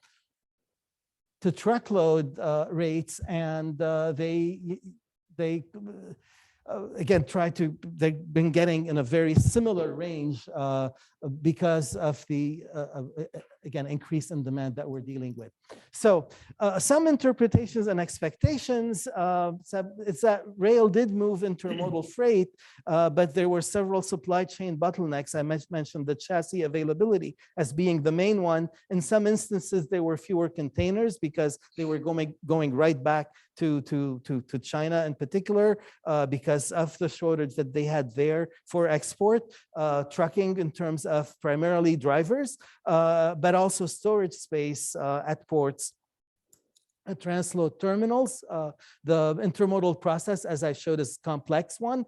Speaker 10: truckload rates, and they again they've been getting in a very similar range because of the again increase in demand that we're dealing with. So some interpretations and expectations it's that rail did move intermodal freight, but there were several supply chain bottlenecks. I mentioned the chassis availability as being the main one. In some instances, there were fewer containers because they were going right back to China in particular, because of the shortage that they had there for export, trucking in terms of primarily drivers, but also storage space at ports, at transload terminals. The intermodal process, as I showed, is a complex one.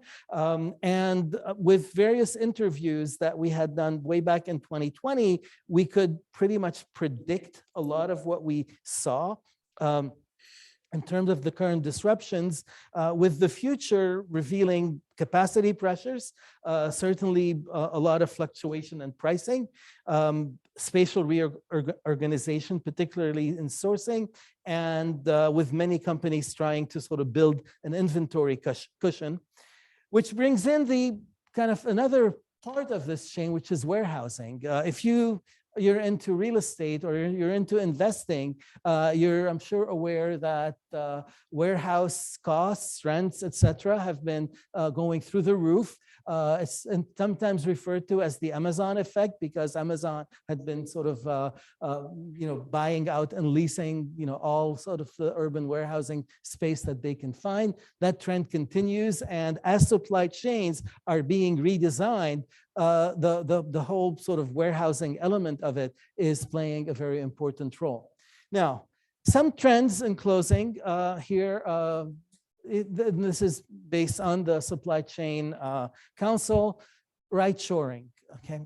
Speaker 10: And with various interviews that we had done way back in 2020, we could pretty much predict a lot of what we saw. In terms of the current disruptions, with the future revealing capacity pressures, certainly a lot of fluctuation in pricing, spatial reorganization, particularly in sourcing, and with many companies trying to sort of build an inventory cushion, which brings in the kind of another part of this chain, which is warehousing. If you're into real estate or you're into investing, you're, I'm sure, aware that warehouse costs, rents, etc., have been going through the roof. It's sometimes referred to as the Amazon effect, because Amazon had been sort of buying out and leasing all sort of the urban warehousing space that they can find. That trend continues, and as supply chains are being redesigned, the whole sort of warehousing element of it is playing a very important role. Now, some trends in closing here. This is based on the Supply Chain Council, right-shoring. Okay,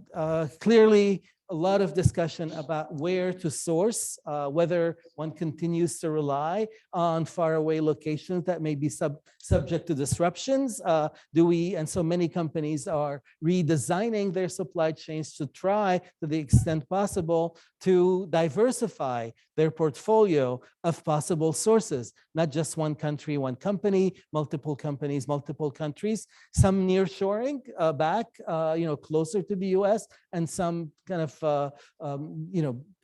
Speaker 10: clearly a lot of discussion about where to source, whether one continues to rely on faraway locations that may be subject to disruptions. And so many companies are redesigning their supply chains to try, to the extent possible, to diversify their portfolio of possible sources, not just one country, one company, multiple companies, multiple countries, some nearshoring back, closer to the US, and some kind of,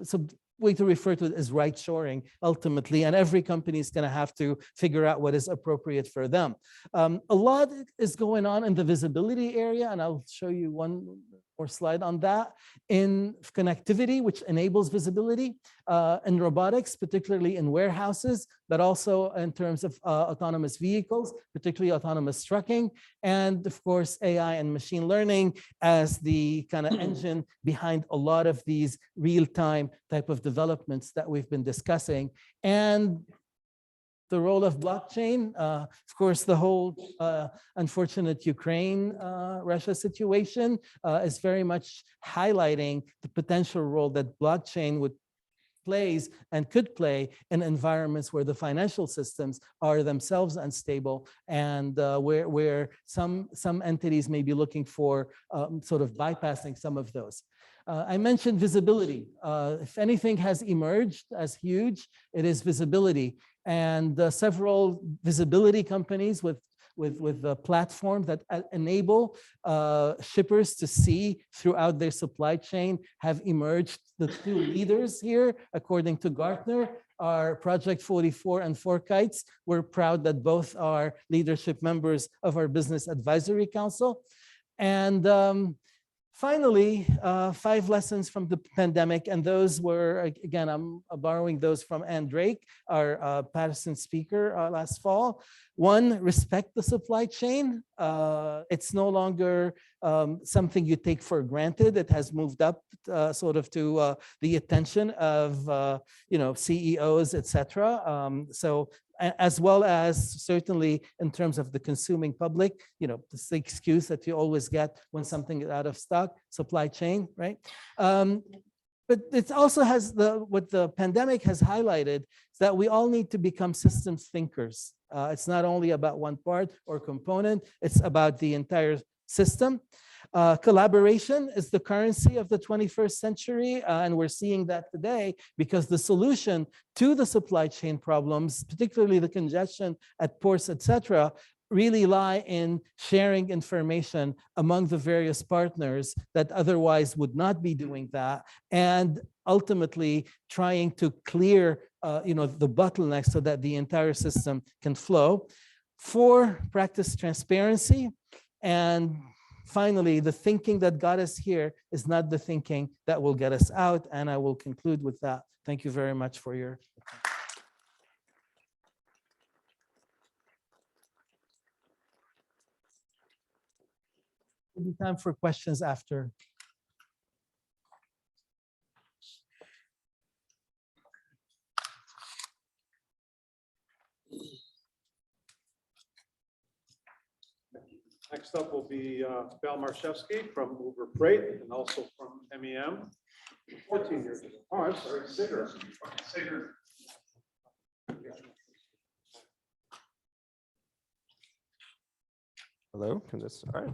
Speaker 10: some way to refer to it as right shoring ultimately, and every company is going to have to figure out what is appropriate for them. A lot is going on in the visibility area, and I'll show you one more slide on that, in connectivity, which enables visibility, in robotics, particularly in warehouses, but also in terms of autonomous vehicles, particularly autonomous trucking, and of course, AI and machine learning as the kind of engine behind a lot of these real-time type of developments that we've been discussing. And the role of blockchain, of course, the whole unfortunate Ukraine-Russia situation is very much highlighting the potential role that blockchain plays and could play in environments where the financial systems are themselves unstable, and where some entities may be looking for sort of bypassing some of those. I mentioned visibility. If anything has emerged as huge, it is visibility. And several visibility companies with a platform that enable shippers to see throughout their supply chain have emerged. The two leaders here, according to Gartner, are Project 44 and 4Kites. We're proud that both are leadership members of our Business Advisory Council. And finally, 5 lessons from the pandemic, and those were, again, I'm borrowing those from Anne Drake, our Patterson speaker last fall. 1, respect the supply chain. It's no longer something you take for granted. It has moved up sort of to the attention of CEOs, etc. So as well as certainly in terms of the consuming public, it's the excuse that you always get when something is out of stock, supply chain, right? But it also has what the pandemic has highlighted is that we all need to become systems thinkers. It's not only about one part or component, it's about the entire system. Collaboration is the currency of the 21st century, and we're seeing that today because the solution to the supply chain problems, particularly the congestion at ports, etc., really lie in sharing information among the various partners that otherwise would not be doing that, and ultimately trying to clear the bottlenecks so that the entire system can flow. 4, practice transparency. And finally, the thinking that got us here is not the thinking that will get us out. And I will conclude with that. Thank you very much for your attention. There'll be time for questions after.
Speaker 13: Next up will be Belle Merciewski from Uber Freight and also from MEM. 14 years ago. Oh, I'm sorry, Sigurd.
Speaker 14: Hello, can this start?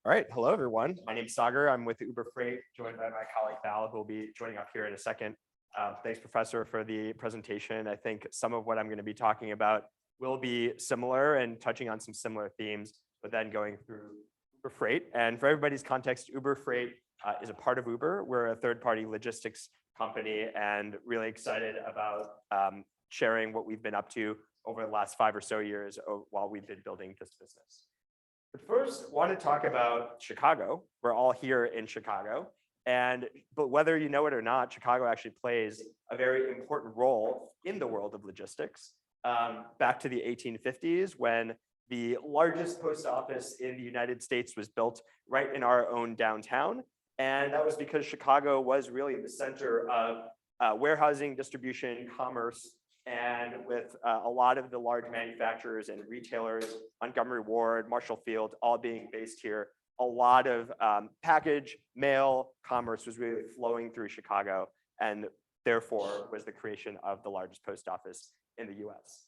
Speaker 14: All right, hello everyone. My name is Sagar. I'm with Uber Freight, joined by my colleague Val, who will be joining up here in a second. Thanks, Professor, for the presentation. I think some of what I'm going to be talking about will be similar and touching on some similar themes, but then going through Uber Freight. And for everybody's context, Uber Freight is a part of Uber. We're a third-party logistics company and really excited about sharing what we've been up to over the last 5 or so years while we've been building this business. But first, I want to talk about Chicago. We're all here in Chicago. But whether you know it or not, Chicago actually plays a very important role in the world of logistics. Back to the 1850s, when the largest post office in the United States was built right in our own downtown. And that was because Chicago was really the center of warehousing, distribution, commerce, and with a lot of the large manufacturers and retailers, Montgomery Ward, Marshall Field, all being based here, a lot of package, mail, commerce was really flowing through Chicago, and therefore was the creation of the largest post office in the US.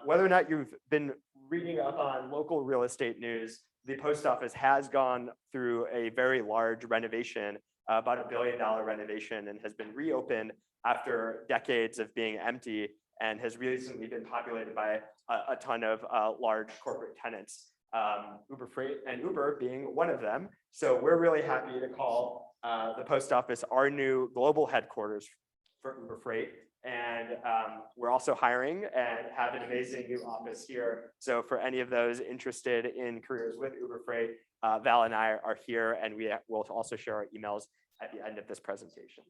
Speaker 14: Whether or not you've been reading up on local real estate news, the post office has gone through a very large renovation, about $1 billion renovation, and has been reopened after decades of being empty, and has recently been populated by a ton of large corporate tenants, Uber Freight and Uber being one of them. So we're really happy to call the post office our new global headquarters for Uber Freight. And we're also hiring and have an amazing new office here. So for any of those interested in careers with Uber Freight, Val and I are here, and we will also share our emails at the end of this presentation.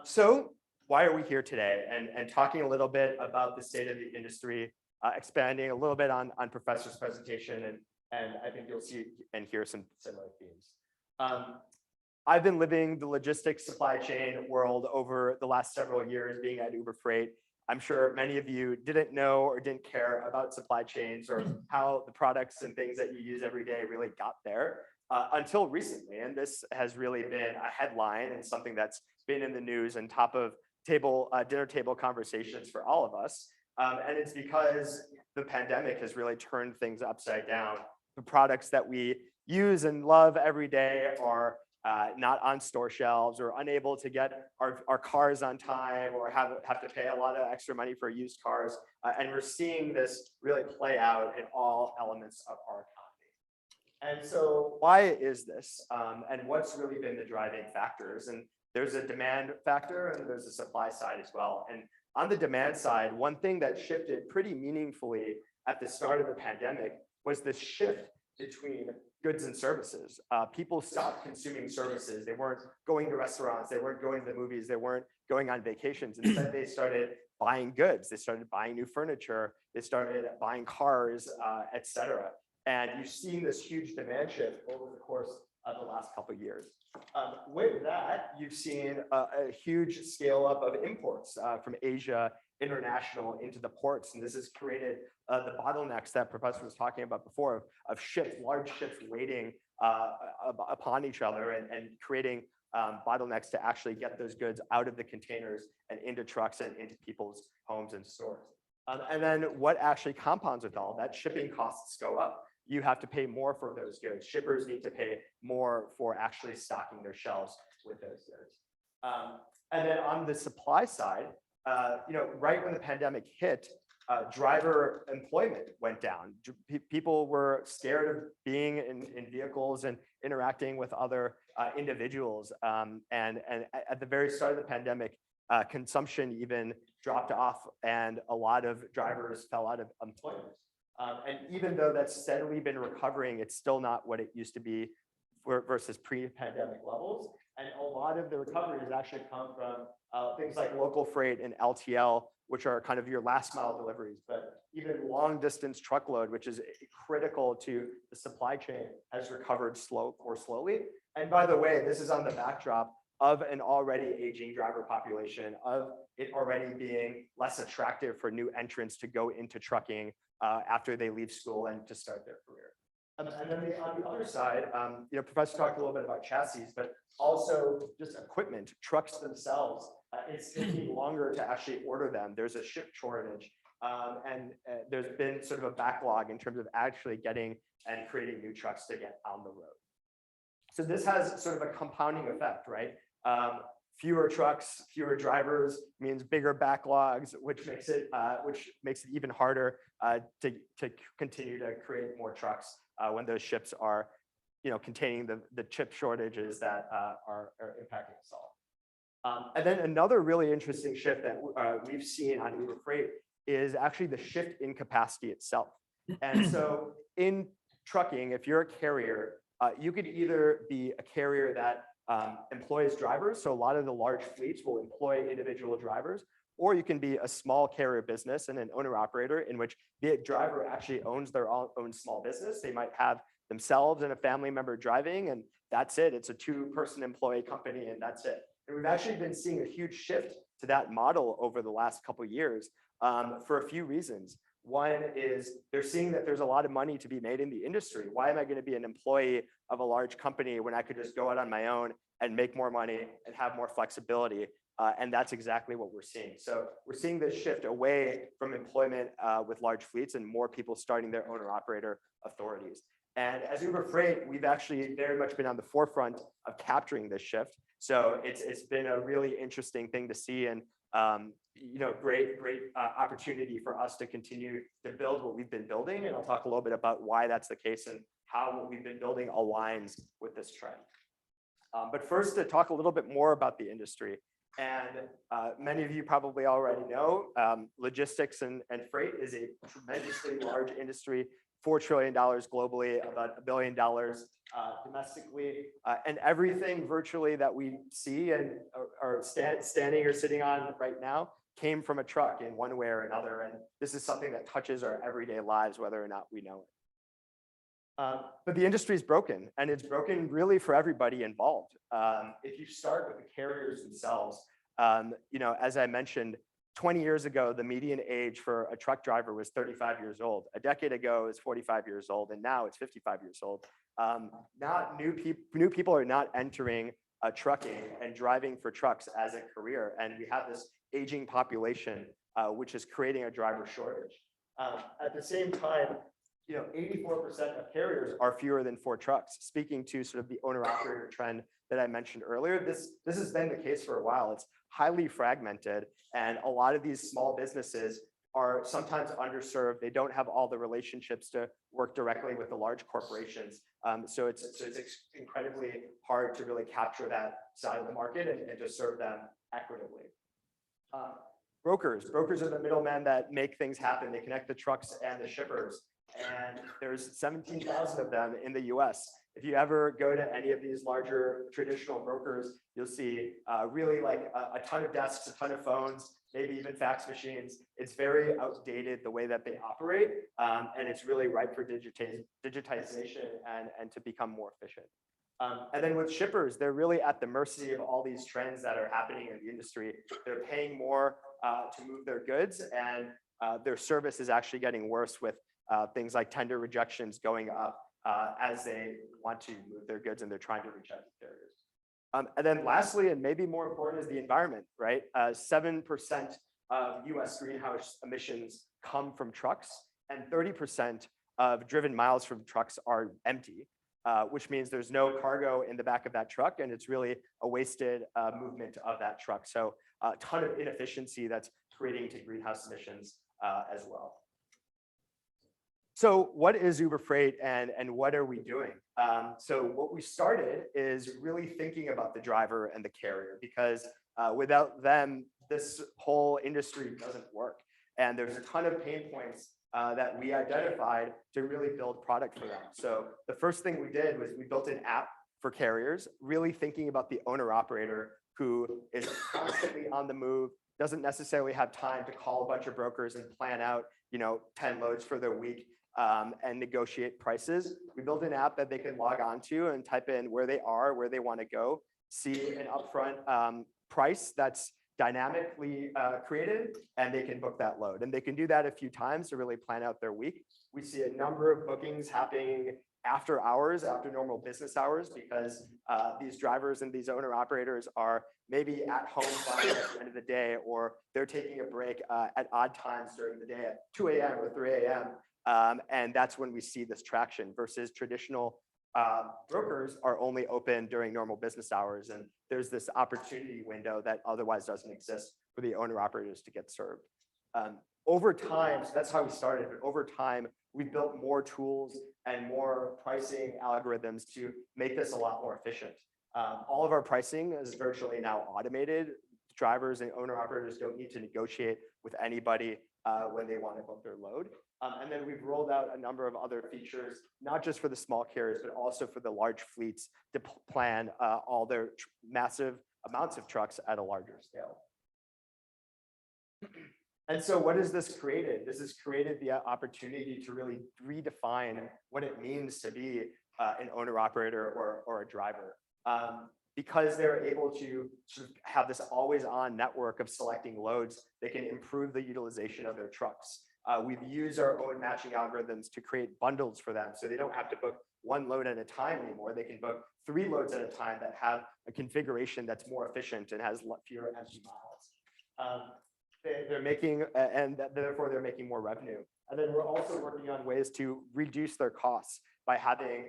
Speaker 14: So why are we here today? And talking a little bit about the state of the industry, expanding a little bit on Professor's presentation, and I think you'll see and hear some similar themes. I've been living the logistics supply chain world over the last several years being at Uber Freight. I'm sure many of you didn't know or didn't care about supply chains or how the products and things that you use every day really got there until recently. And this has really been a headline and something that's been in the news and top of dinner table conversations for all of us. And it's because the pandemic has really turned things upside down. The products that we use and love every day are not on store shelves, or unable to get our cars on time, or have to pay a lot of extra money for used cars. And we're seeing this really play out in all elements of our economy. And so why is this? And what's really been the driving factors? And there's a demand factor and there's a supply side as well. And on the demand side, one thing that shifted pretty meaningfully at the start of the pandemic was the shift between goods and services. People stopped consuming services. They weren't going to restaurants. They weren't going to the movies. They weren't going on vacations. Instead, they started buying goods. They started buying new furniture. They started buying cars, et cetera. And you've seen this huge demand shift over the course of the last couple of years. With that, you've seen a huge scale up of imports from Asia, international, into the ports. And this has created the bottlenecks that Professor was talking about before of ships, large ships waiting upon each other and creating bottlenecks to actually get those goods out of the containers and into trucks and into people's homes and stores. And then what actually compounds with all that, shipping costs go up. You have to pay more for those goods. Shippers need to pay more for actually stocking their shelves with those goods. And then on the supply side, right when the pandemic hit, driver employment went down. People were scared of being in vehicles and interacting with other individuals. And at the very start of the pandemic, consumption even dropped off, and a lot of drivers fell out of employment. And even though that's steadily been recovering, it's still not what it used to be versus pre-pandemic levels. And a lot of the recovery has actually come from things like local freight and LTL, which are kind of your last mile deliveries. But even long distance truckload, which is critical to the supply chain, has recovered more slowly. And by the way, this is on the backdrop of an already aging driver population, of it already being less attractive for new entrants to go into trucking after they leave school and to start their career. And then on the other side, Professor talked a little bit about chassis, but also just equipment, trucks themselves. It's taking longer to actually order them. There's a chip shortage, and there's been sort of a backlog in terms of actually getting and creating new trucks to get on the road. So this has sort of a compounding effect, right? Fewer trucks, fewer drivers means bigger backlogs, which makes it even harder to continue to create more trucks when those ships are, containing the chip shortages that are impacting us all. And then another really interesting shift that we've seen on Uber Freight is actually the shift in capacity itself. And so in trucking, if you're a carrier, you could either be a carrier that employs drivers. So a lot of the large fleets will employ individual drivers, or you can be a small carrier business and an owner operator in which the driver actually owns their own small business. They might have themselves and a family member driving, and that's it. It's a two-person employee company, and that's it. And we've actually been seeing a huge shift to that model over the last couple of years for a few reasons. One is they're seeing that there's a lot of money to be made in the industry. Why am I going to be an employee of a large company when I could just go out on my own and make more money and have more flexibility? And that's exactly what we're seeing. So we're seeing this shift away from employment with large fleets and more people starting their owner-operator authorities. And as Uber Freight, we've actually very much been on the forefront of capturing this shift. So it's been a really interesting thing to see, and great opportunity for us to continue to build what we've been building. And I'll talk a little bit about why that's the case and how what we've been building aligns with this trend. But first, to talk a little bit more about the industry. And many of you probably already know, logistics and freight is a tremendously large industry, $4 trillion globally, about $1 billion domestically. And everything virtually that we see and are standing or sitting on right now came from a truck in one way or another. And this is something that touches our everyday lives, whether or not we know it. But the industry is broken, and it's broken really for everybody involved. If you start with the carriers themselves, as I mentioned, 20 years ago, the median age for a truck driver was 35 years old. A decade ago, it was 45 years old, and now it's 55 years old. New people are not entering trucking and driving for trucks as a career, and we have this aging population, which is creating a driver shortage. At the same time, 84% of carriers are fewer than 4 trucks, speaking to sort of the owner-operator trend that I mentioned earlier. This has been the case for a while. It's highly fragmented, and a lot of these small businesses are sometimes underserved. They don't have all the relationships to work directly with the large corporations. So it's incredibly hard to really capture that side of the market and to serve them equitably. Brokers are the middlemen that make things happen. They connect the trucks and the shippers. And there's 17,000 of them in the US. If you ever go to any of these larger traditional brokers, you'll see really like a ton of desks, a ton of phones, maybe even fax machines. It's very outdated the way that they operate, and it's really ripe for digitization and to become more efficient. And then with shippers, they're really at the mercy of all these trends that are happening in the industry. They're paying more to move their goods, and their service is actually getting worse with things like tender rejections going up as they want to move their goods and they're trying to reach out to carriers. And then lastly, and maybe more important, is the environment, right? 7% of US greenhouse emissions come from trucks, and 30% of driven miles from trucks are empty, which means there's no cargo in the back of that truck, and it's really a wasted movement of that truck. So a ton of inefficiency that's creating to greenhouse emissions as well. So what is Uber Freight and what are we doing? So what we started is really thinking about the driver and the carrier, because without them, this whole industry doesn't work. And there's a ton of pain points that we identified to really build product for them. So the first thing we did was we built an app for carriers, really thinking about the owner-operator who is constantly on the move, doesn't necessarily have time to call a bunch of brokers and plan out 10 loads for their week. And negotiate prices. We built an app that they can log on to and type in where they are, where they want to go, see an upfront price that's dynamically created, and they can book that load. And they can do that a few times to really plan out their week. We see a number of bookings happening after hours, after normal business hours, because these drivers and these owner-operators are maybe at home by the end of the day, or they're taking a break at odd times during the day at 2 a.m. or 3 a.m. And that's when we see this traction versus traditional brokers are only open during normal business hours. And there's this opportunity window that otherwise doesn't exist for the owner operators to get served. Over time, so that's how we started, but over time, we built more tools and more pricing algorithms to make this a lot more efficient. All of our pricing is virtually now automated. Drivers and owner operators don't need to negotiate with anybody when they want to book their load. And then we've rolled out a number of other features, not just for the small carriers, but also for the large fleets to plan all their massive amounts of trucks at a larger scale. And so what has this created? This has created the opportunity to really redefine what it means to be an owner-operator or a driver. Because they're able to sort of have this always-on network of selecting loads, they can improve the utilization of their trucks. We've used our own matching algorithms to create bundles for them, so they don't have to book 1 load at a time anymore. They can book 3 loads at a time that have a configuration that's more efficient and has fewer empty miles. They're making, and therefore they're making more revenue. And then we're also working on ways to reduce their costs by having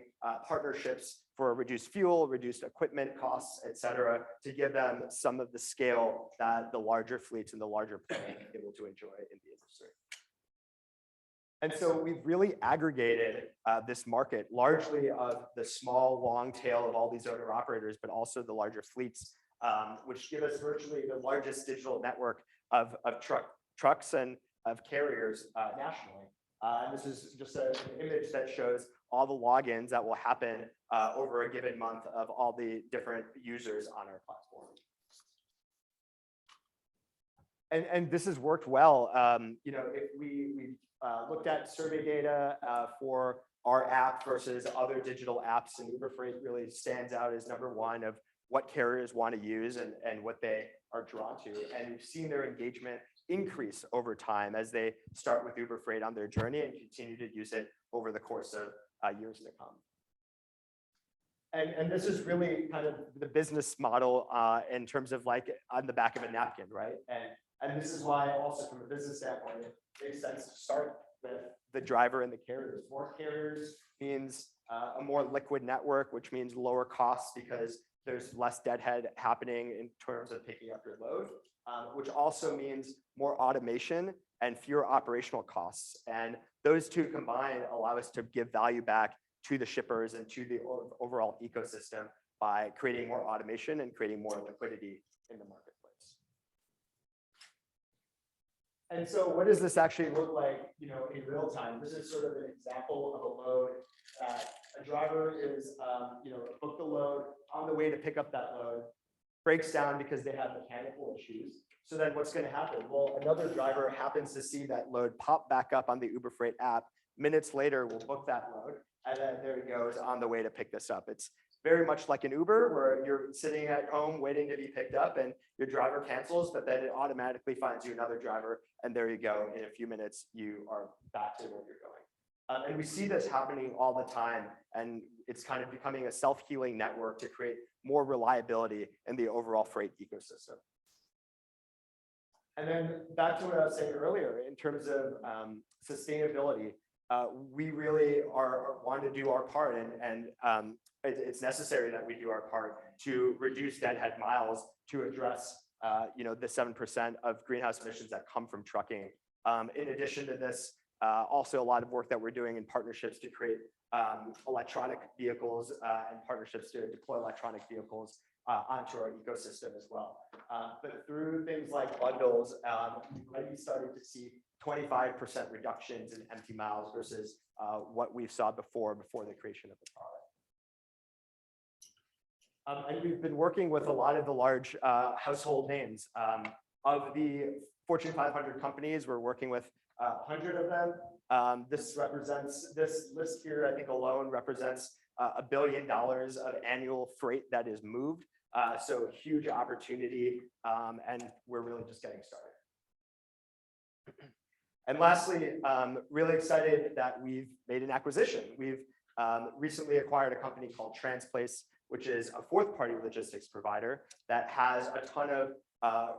Speaker 14: partnerships for reduced fuel, reduced equipment costs, et cetera, to give them some of the scale that the larger fleets and the larger planes are able to enjoy in the industry. And so we've really aggregated this market largely of the small long tail of all these owner operators, but also the larger fleets which give us virtually the largest digital network of trucks and of carriers nationally. And this is just an image that shows all the logins that will happen over a given month of all the different users on our platform. And this has worked well. You know, if we looked at survey data for our app versus other digital apps, and Uber Freight really stands out as #1 of what carriers want to use and what they are drawn to. And we've seen their engagement increase over time as they start with Uber Freight on their journey and continue to use it over the course of years to come. And this is really kind of the business model in terms of like on the back of a napkin, right? And this is why also from a business standpoint, it makes sense to start with the driver and the carriers. More carriers means a more liquid network, which means lower costs because there's less deadhead happening in terms of picking up your load, which also means more automation and fewer operational costs. And those two combined allow us to give value back to the shippers and to the overall ecosystem by creating more automation and creating more liquidity in the marketplace. And so what does this actually look like, you know, in real time? This is sort of an example of a load. A driver is, you know, booked the load on the way to pick up that load, breaks down because they have mechanical issues. So then what's going to happen? Well, another driver happens to see that load pop back up on the Uber Freight app. Minutes later, we'll book that load. And then there it goes on the way to pick this up. It's very much like an Uber where you're sitting at home waiting to be picked up and your driver cancels, but then it automatically finds you another driver. And there you go. In a few minutes, you are back to where you're going. And we see this happening all the time. And it's kind of becoming a self-healing network to create more reliability in the overall freight ecosystem. And then back to what I was saying earlier, in terms of sustainability, we really want to do our part, and it's necessary that we do our part to reduce deadhead miles to address, you know, the 7% of greenhouse emissions that come from trucking. In addition to this, also a lot of work that we're doing in partnerships to create electronic vehicles and partnerships to deploy electronic vehicles onto our ecosystem as well. But through things like bundles, we've already started to see 25% reductions in empty miles versus what we saw before the creation of the product. And we've been working with a lot of the large household names. Of the Fortune 500 companies, we're working with 100 of them. This list here, I think alone represents $1 billion of annual freight that is moved. So huge opportunity, and we're really just getting started. And lastly, really excited that we've made an acquisition. We've recently acquired a company called Transplace, which is a fourth-party logistics provider that has a ton of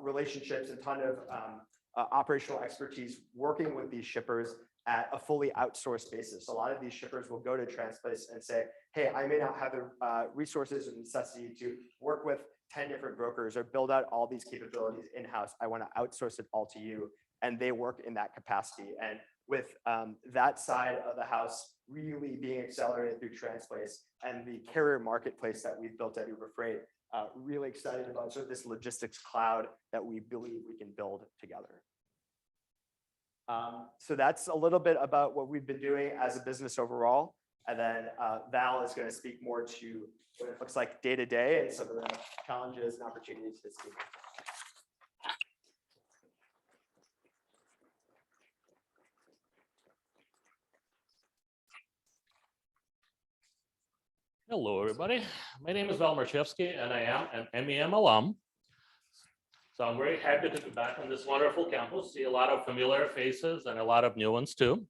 Speaker 14: relationships, a ton of operational expertise working with these shippers at a fully outsourced basis. A lot of these shippers will go to Transplace and say, hey, I may not have the resources or necessity to work with 10 different brokers or build out all these capabilities in-house. I want to outsource it all to you. And they work in that capacity. And with that side of the house really being accelerated through Transplace and the carrier marketplace that we've built at Uber Freight, really excited about sort of this logistics cloud that we believe we can build together. So that's a little bit about what we've been doing as a business overall. And then Val is going to speak more to what it looks like day to day and some of the challenges and opportunities this team.
Speaker 15: Hello, everybody. My name is Belle Merciewski, and I am an MEM alum. So I'm very happy to be back on this wonderful campus, see a lot of familiar faces and a lot of new ones too.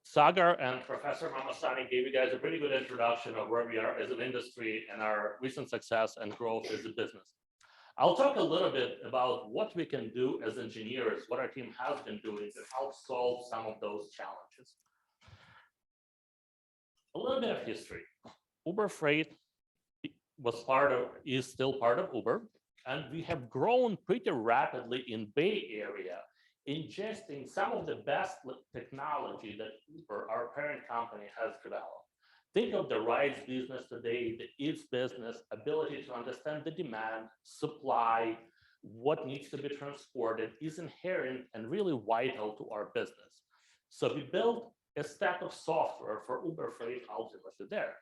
Speaker 15: Sagar and Professor Mamasani gave you guys a pretty good introduction of where we are as an industry and our recent success and growth as a business. I'll talk a little bit about what we can do as engineers, what our team has been doing to help solve some of those challenges. A little bit of history. Uber Freight is still part of Uber, and we have grown pretty rapidly in Bay Area, ingesting some of the best technology that Uber, our parent company, has developed. Think of the rides business today, the eats business, ability to understand the demand, supply, what needs to be transported is inherent and really vital to our business. So we built a stack of software for Uber Freight ultimately there.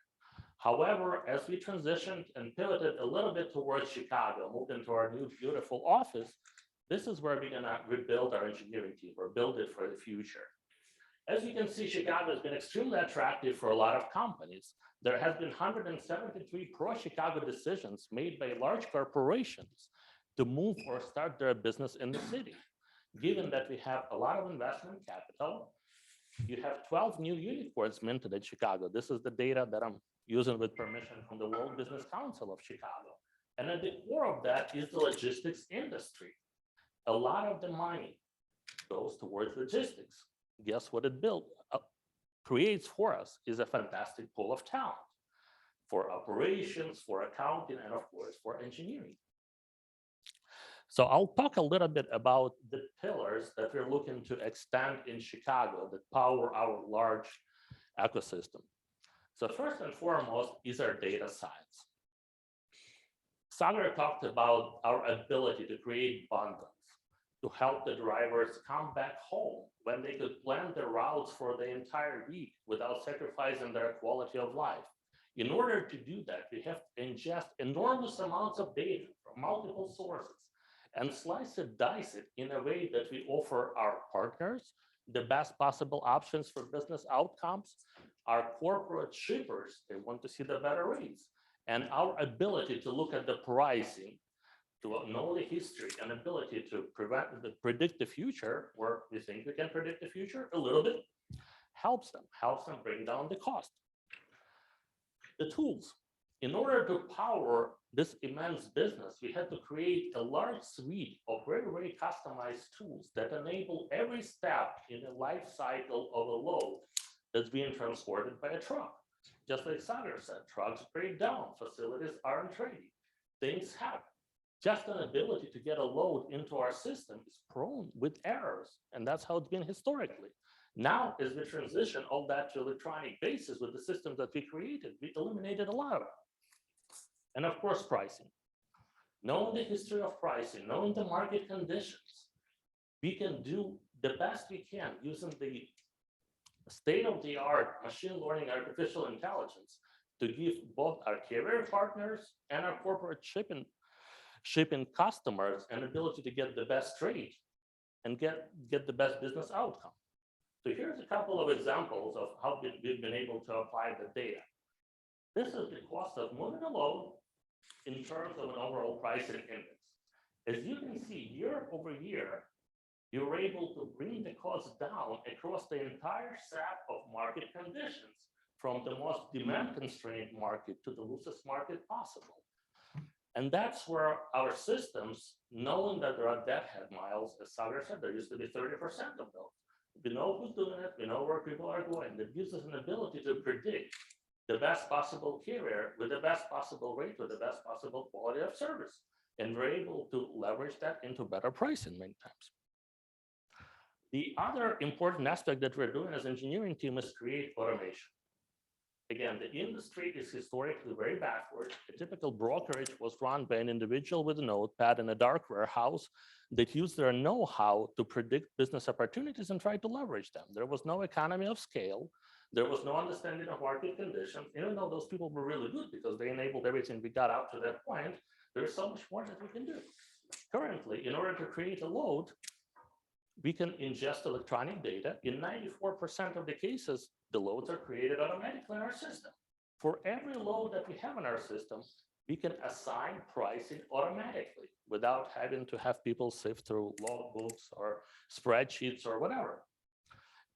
Speaker 15: However, as we transitioned and pivoted a little bit towards Chicago, moved into our new beautiful office, this is where we're gonna rebuild our engineering team or build it for the future. As you can see, Chicago has been extremely attractive for a lot of companies. There has been 173 pro-Chicago decisions made by large corporations to move or start their business in the city. Given that we have a lot of investment capital, you have 12 new unicorns minted in Chicago. This is the data that I'm using with permission from the World Business Council of Chicago. And at the core of that is the logistics industry. A lot of the money goes towards logistics. Guess what it creates for us is a fantastic pool of talent for operations, for accounting, and of course, for engineering. So I'll talk a little bit about the pillars that we're looking to extend in Chicago that power our large ecosystem. So first and foremost is our data science. Sagar talked about our ability to create bundles to help the drivers come back home when they could plan their routes for the entire week without sacrificing their quality of life. In order to do that, we have to ingest enormous amounts of data from multiple sources and slice it, dice it in a way that we offer our partners the best possible options for business outcomes. Our corporate shippers, they want to see the better rates, and our ability to look at the pricing, to know the history and ability to predict the future, where we think we can predict the future a little bit, helps them bring down the cost. The tools. In order to power this immense business, we had to create a large suite of very, very customized tools that enable every step in the life cycle of a load that's being transported by a truck. Just like Sagar said, trucks break down, facilities aren't ready, things happen. Just an ability to get a load into our system is prone with errors, and that's how it's been historically. Now, as we transition all that to electronic basis with the systems that we created, we eliminated a lot of it. And of course, pricing. Knowing the history of pricing, knowing the market conditions, we can do the best we can using the state-of-the-art machine learning, artificial intelligence to give both our carrier partners and our corporate shipping customers an ability to get the best rate and get the best business outcome. So here's a couple of examples of how we've been able to apply the data. This is the cost of moving a load in terms of an overall pricing index. As you can see, year over year, you're able to bring the cost down across the entire set of market conditions, from the most demand-constrained market to the loosest market possible. And that's where our systems, knowing that there are deadhead miles, as Sagar said, there used to be 30% of those. We know who's doing it, we know where people are going. That gives us an ability to predict the best possible carrier with the best possible rate, with the best possible quality of service. And we're able to leverage that into better pricing many times. The other important aspect that we're doing as engineering team is create automation. Again, the industry is historically very backward. A typical brokerage was run by an individual with a notepad in a dark warehouse that used their know-how to predict business opportunities and try to leverage them. There was no economy of scale. There was no understanding of market conditions. Even though those people were really good because they enabled everything we got out to that point, there's so much more that we can do. Currently, in order to create a load, we can ingest electronic data. In 94% of the cases, the loads are created automatically in our system. For every load that we have in our system, we can assign pricing automatically without having to have people sift through logbooks or spreadsheets or whatever.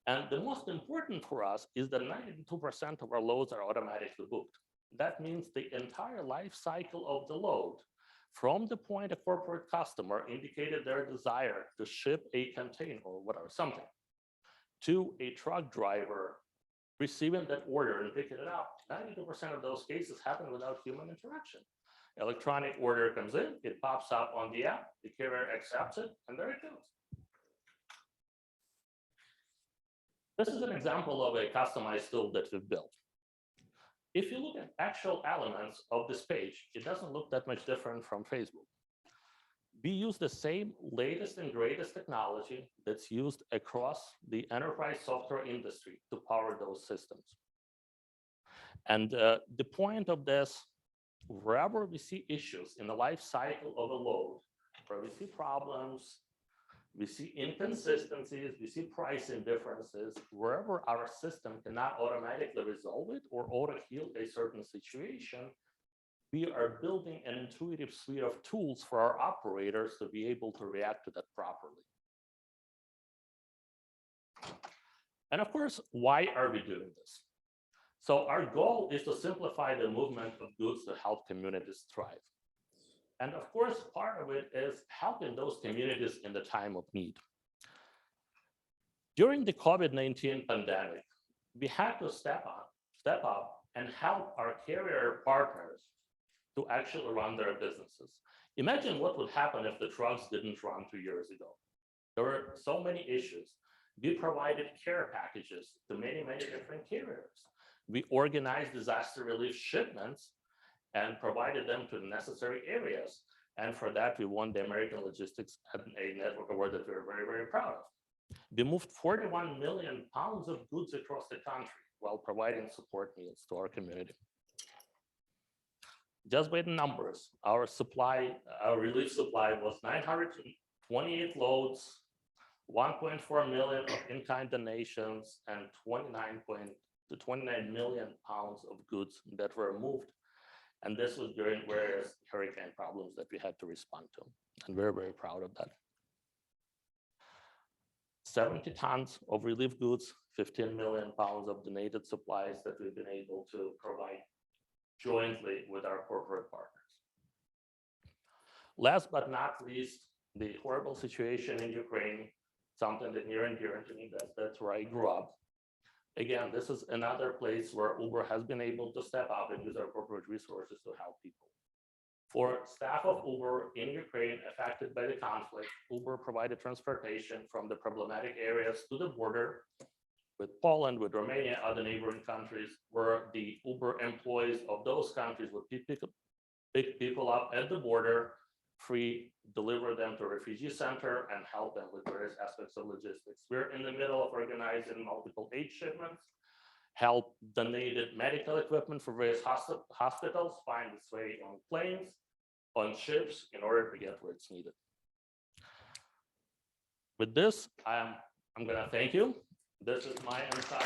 Speaker 15: And the most important for us is that 92% of our loads are automatically booked. That means the entire life cycle of the load, from the point a corporate customer indicated their desire to ship a container or whatever, something, to a truck driver receiving that order and picking it up, 92% of those cases happen without human interaction. Electronic order comes in, it pops up on the app, the carrier accepts it, and there it goes. This is an example of a customized tool that we've built. If you look at actual elements of this page, it doesn't look that much different from Facebook. We use the same latest and greatest technology that's used across the enterprise software industry to power those systems. And the point of this, wherever we see issues in the life cycle of a load, where we see problems, we see inconsistencies, we see pricing differences, wherever our system cannot automatically resolve it or auto-heal a certain situation, we are building an intuitive suite of tools for our operators to be able to react to that properly. And of course, why are we doing this? So our goal is to simplify the movement of goods to help communities thrive. And of course, part of it is helping those communities in the time of need. During the COVID-19 pandemic, we had to step up and help our carrier partners to actually run their businesses. Imagine what would happen if the trucks didn't run 2 years ago. There were so many issues. We provided care packages to many, many different carriers. We organized disaster relief shipments and provided them to the necessary areas. And for that, we won the American Logistics A Network Award that we're very, very proud of. We moved 41 million pounds of goods across the country while providing support meals to our community. Just by the numbers, our relief supply was 928 loads, 1.4 million of in-kind donations, and 29 million pounds of goods that were moved. And this was during various hurricane problems that we had to respond to. And we're very proud of that. 70 tons of relief goods, 15 million pounds of donated supplies that we've been able to provide jointly with our corporate partners. Last but not least, the horrible situation in Ukraine, something that near and dear to me, that's where I grew up. Again, this is another place where Uber has been able to step up and use our corporate resources to help people. For staff of Uber in Ukraine affected by the conflict, Uber provided transportation from the problematic areas to the border with Poland, with Romania, other neighboring countries, where the Uber employees of those countries would pick people up at the border, deliver them to a refugee center, and help them with various aspects of logistics. We're in the middle of organizing multiple aid shipments, help donated medical equipment for various hospitals find its way on planes, on ships, in order to get where it's needed. With this, I'm going to thank you. This is my entire.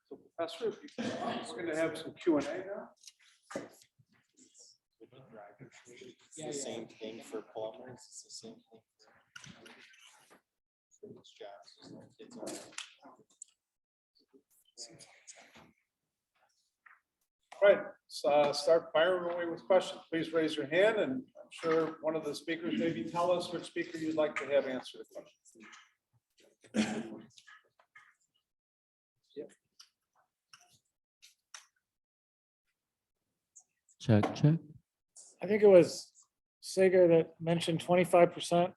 Speaker 2: So Professor, we're going to have some Q&A now.
Speaker 5: It's the same thing for plumbers. It's the same thing for these jobs. There's no kids on it.
Speaker 2: All right, so start firing away with questions. Please raise your hand, and I'm sure one of the speakers maybe tell us which speaker you'd like to have answer the question.
Speaker 6: Check.
Speaker 2: I think it was Sager that mentioned 25%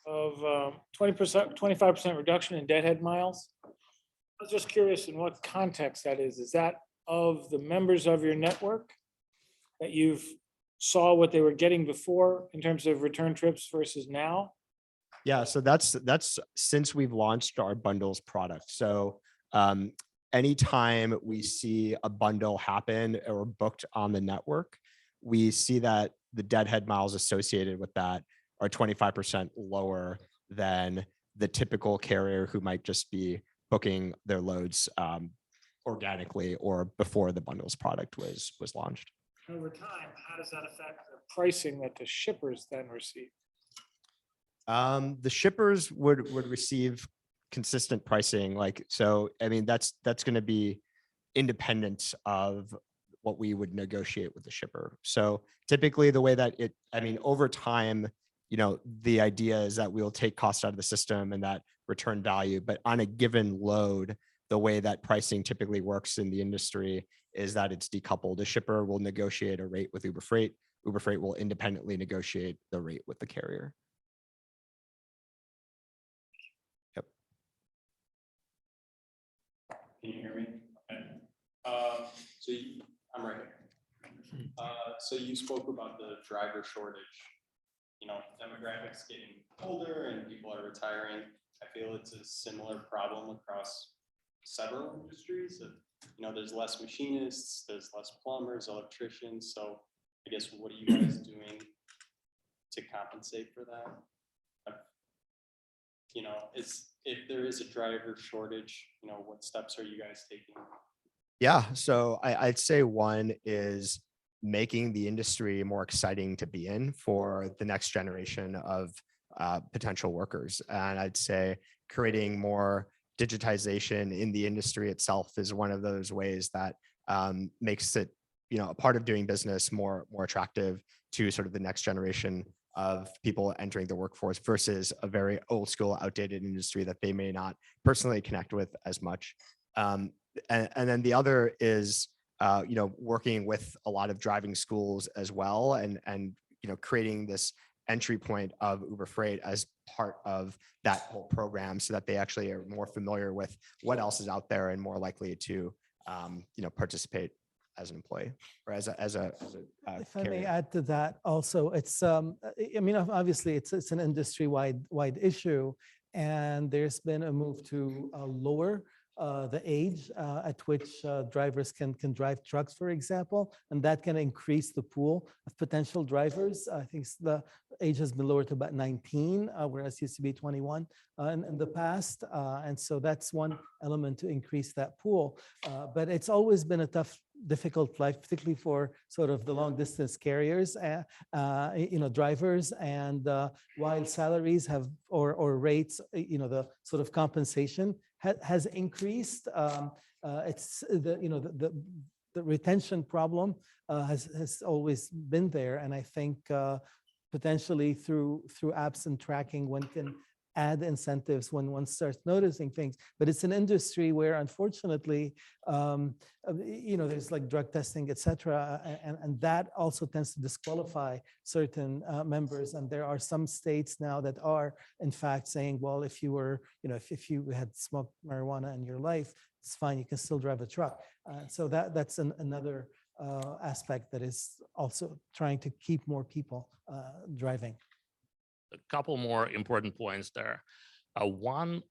Speaker 2: of 25% reduction in deadhead miles. I was just curious in what context that is. Is that of the members of your network that you've saw what they were getting before in terms of return trips versus now?
Speaker 14: Yeah, so that's since we've launched our bundles product. So anytime we see a bundle happen or booked on the network, we see that the deadhead miles associated with that are 25% lower than the typical carrier who might just be booking their loads organically or before the bundles product was launched.
Speaker 2: Over time, how does that affect the pricing that the shippers then receive?
Speaker 14: The shippers would receive consistent pricing. I mean, that's going to be independent of what we would negotiate with the shipper. So typically the way that over time, the idea is that we'll take costs out of the system and that return value. But on a given load, the way that pricing typically works in the industry is that it's decoupled. A shipper will negotiate a rate with Uber Freight. Uber Freight will independently negotiate the rate with the carrier. Yep.
Speaker 16: Can you hear me? Okay. I'm right here. So you spoke about the driver shortage. You know, demographics getting older and people are retiring. I feel it's a similar problem across several industries. You know, there's less machinists, there's less plumbers, electricians. So I guess what are you guys doing to compensate for that? You know, if there is a driver shortage, you know, what steps are you guys taking?
Speaker 14: Yeah, so I'd say one is making the industry more exciting to be in for the next generation of potential workers. And I'd say creating more digitization in the industry itself is one of those ways that makes it, you know, a part of doing business more attractive to sort of the next generation of people entering the workforce versus a very old school, outdated industry that they may not personally connect with as much. And then the other is, you know, working with a lot of driving schools as well, and you know, creating this entry point of Uber Freight as part of that whole program, so that they actually are more familiar with what else is out there and more likely to, you know, participate as an employee or as a
Speaker 10: If I may
Speaker 14: carrier.
Speaker 10: add to that also, it's, I mean, obviously it's an industry-wide issue, and there's been a move to lower the age at which drivers can drive trucks, for example, and that can increase the pool of potential drivers. I think the age has been lowered to about 19, whereas it used to be 21 in the past. And so that's one element to increase that pool. But it's always been a difficult life, particularly for sort of the long distance carriers, you know, drivers. And while salaries have, or rates, you know, the sort of compensation has increased, it's the, you know, the retention problem has always been there. And I think potentially through apps and tracking, one can add incentives when one starts noticing things. But it's an industry where, unfortunately, you know, there's like drug testing, et cetera, and that also tends to disqualify certain members. And there are some states now that are, in fact, saying, well, if you were, you know, if you had smoked marijuana in your life, it's fine, you can still drive a truck. So that's another aspect that is also trying to keep more people driving.
Speaker 15: A couple more important points there. One,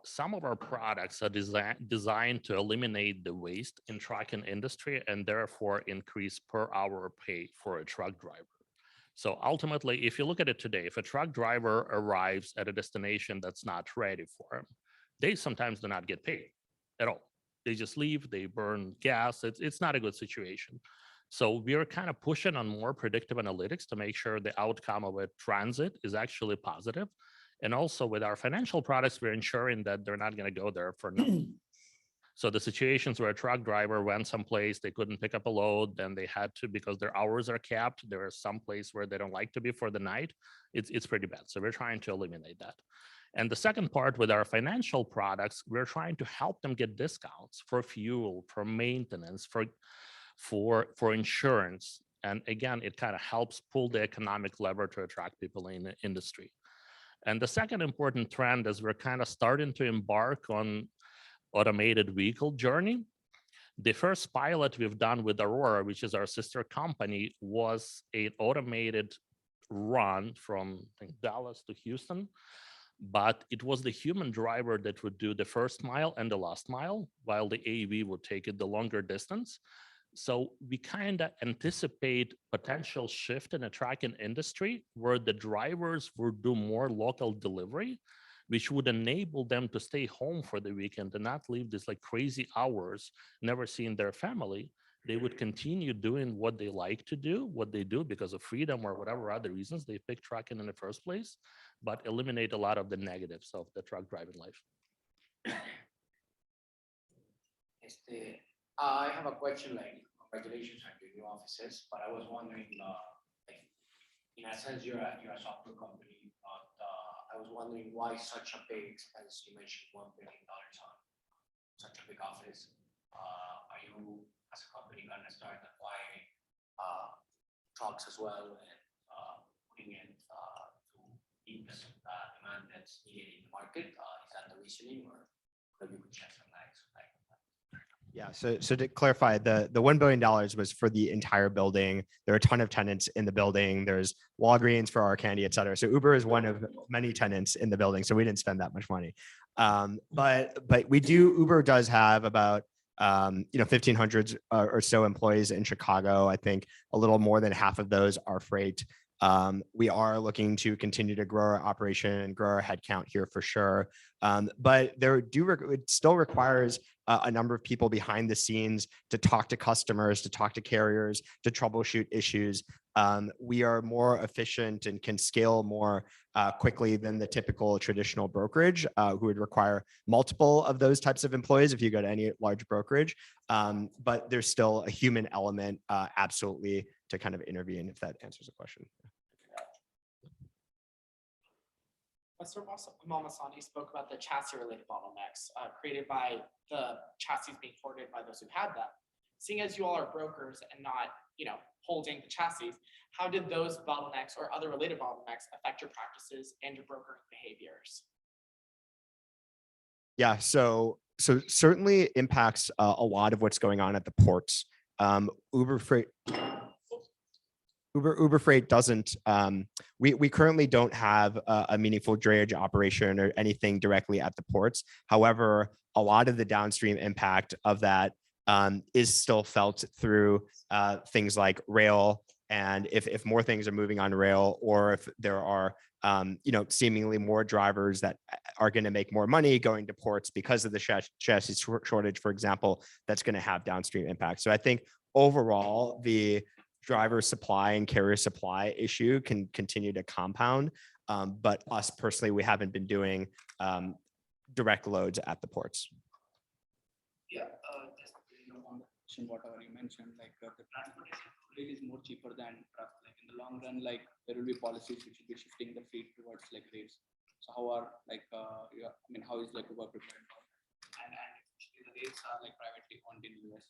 Speaker 15: some of our products are designed to eliminate the waste in trucking industry and therefore increase per hour pay for a truck driver. So ultimately, if you look at it today, if a truck driver arrives at a destination that's not ready for him, they sometimes do not get paid at all. They just leave, they burn gas. It's not a good situation. So we're kind of pushing on more predictive analytics to make sure the outcome of a transit is actually positive. And also with our financial products, we're ensuring that they're not going to go there for nothing. So the situations where a truck driver went someplace, they couldn't pick up a load, then they had to, because their hours are capped, there is some place where they don't like to be for the night, it's pretty bad. So we're trying to eliminate that. And the second part with our financial products, we're trying to help them get discounts for fuel, for maintenance, for insurance. And again, it kind of helps pull the economic lever to attract people in the industry. And the second important trend is we're kind of starting to embark on automated vehicle journey. The first pilot we've done with Aurora, which is our sister company, was an automated run from, I think, Dallas to Houston. But it was the human driver that would do the first mile and the last mile, while the AV would take it the longer distance. So we kind of anticipate potential shift in the trucking industry where the drivers would do more local delivery, which would enable them to stay home for the weekend and not leave these like crazy hours, never seeing their family. They would continue doing what they like to do, what they do because of freedom or whatever other reasons they picked trucking in the first place, but eliminate a lot of the negatives of the truck driving life.
Speaker 17: I have a question, like, congratulations on your new offices, but I was wondering, like, in a sense, you're a software company, but I I was wondering why such a big expense, you mentioned $1 billion on such a big office. Are you, as a company, gonna start acquiring trucks as well and putting in to meet the demand that's needed in the market? Is that the reasoning, or maybe you could shed some light?
Speaker 14: Yeah, so to clarify, the $1 billion was for the entire building. There are a ton of tenants in the building. There's Walgreens, for our candy, et cetera. So Uber is one of many tenants in the building, so we didn't spend that much money. But Uber does have about 1,500 or so employees in Chicago. I think a little more than half of those are freight. We are looking to continue to grow our operation and grow our headcount here for sure. But it still requires a number of people behind the scenes to talk to customers, to talk to carriers, to troubleshoot issues. We are more efficient and can scale more quickly than the typical traditional brokerage, who would require multiple of those types of employees if you go to any large brokerage. But there's still a human element, absolutely, to kind of intervene, if that answers the question.
Speaker 11: Mr. Malmasani spoke about the chassis-related bottlenecks created by the chassis being hoarded by those who had them. Seeing as you all are brokers and not, holding the chassis, how did those bottlenecks or other related bottlenecks affect your practices and your brokering behaviors?
Speaker 14: Yeah, so certainly impacts a lot of what's going on at the ports. Uber Freight doesn't, we currently don't have a meaningful drayage operation or anything directly at the ports. However, a lot of the downstream impact of that is still felt through things like rail. And if more things are moving on rail, or if there are seemingly more drivers that are going to make more money going to ports because of the chassis shortage, for example, that's going to have downstream impact. So I think overall, the driver supply and carrier supply issue can continue to compound. But us personally, we haven't been doing direct loads at the ports.
Speaker 18: Yeah, just whatever you mentioned, like the transportation really is more cheaper than truck. Like in the long run, like there will be policies which will be shifting the fleet towards like rails. So how are how is like Uber prepared for that? And especially the rails are like privately owned in the US.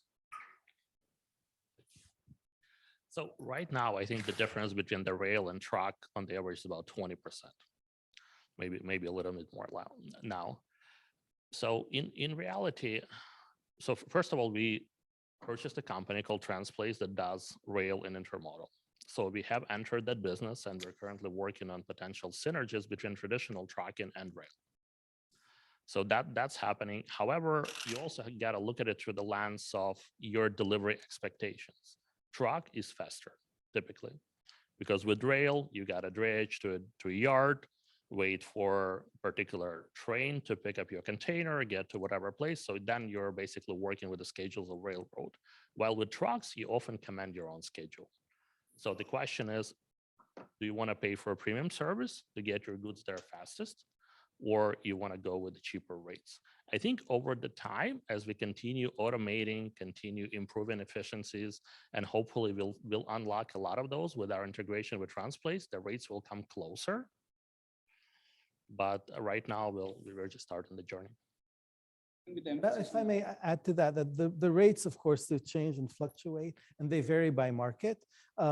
Speaker 15: So right now, I think the difference between the rail and truck on the average is about 20%, maybe a little bit more now. So in reality, so first of all, we purchased a company called Transplace that does rail and intermodal. So we have entered that business, and we're currently working on potential synergies between traditional trucking and rail. So that's happening. However, you also got to look at it through the lens of your delivery expectations. Truck is faster, typically, because with rail, you got to drayage to a yard, wait for a particular train to pick up your container, get to whatever place. So then you're basically working with the schedules of railroad. While with trucks, you often command your own schedule. So the question is, do you want to pay for a premium service to get your goods there fastest, or you want to go with the cheaper rates? I think over the time, as we continue automating, continue improving efficiencies, and hopefully we'll unlock a lot of those with our integration with Transplace, the rates will come closer. But right now, we're just starting the journey.
Speaker 10: If I may add to that, the rates, of course, they change and fluctuate, and they vary by market,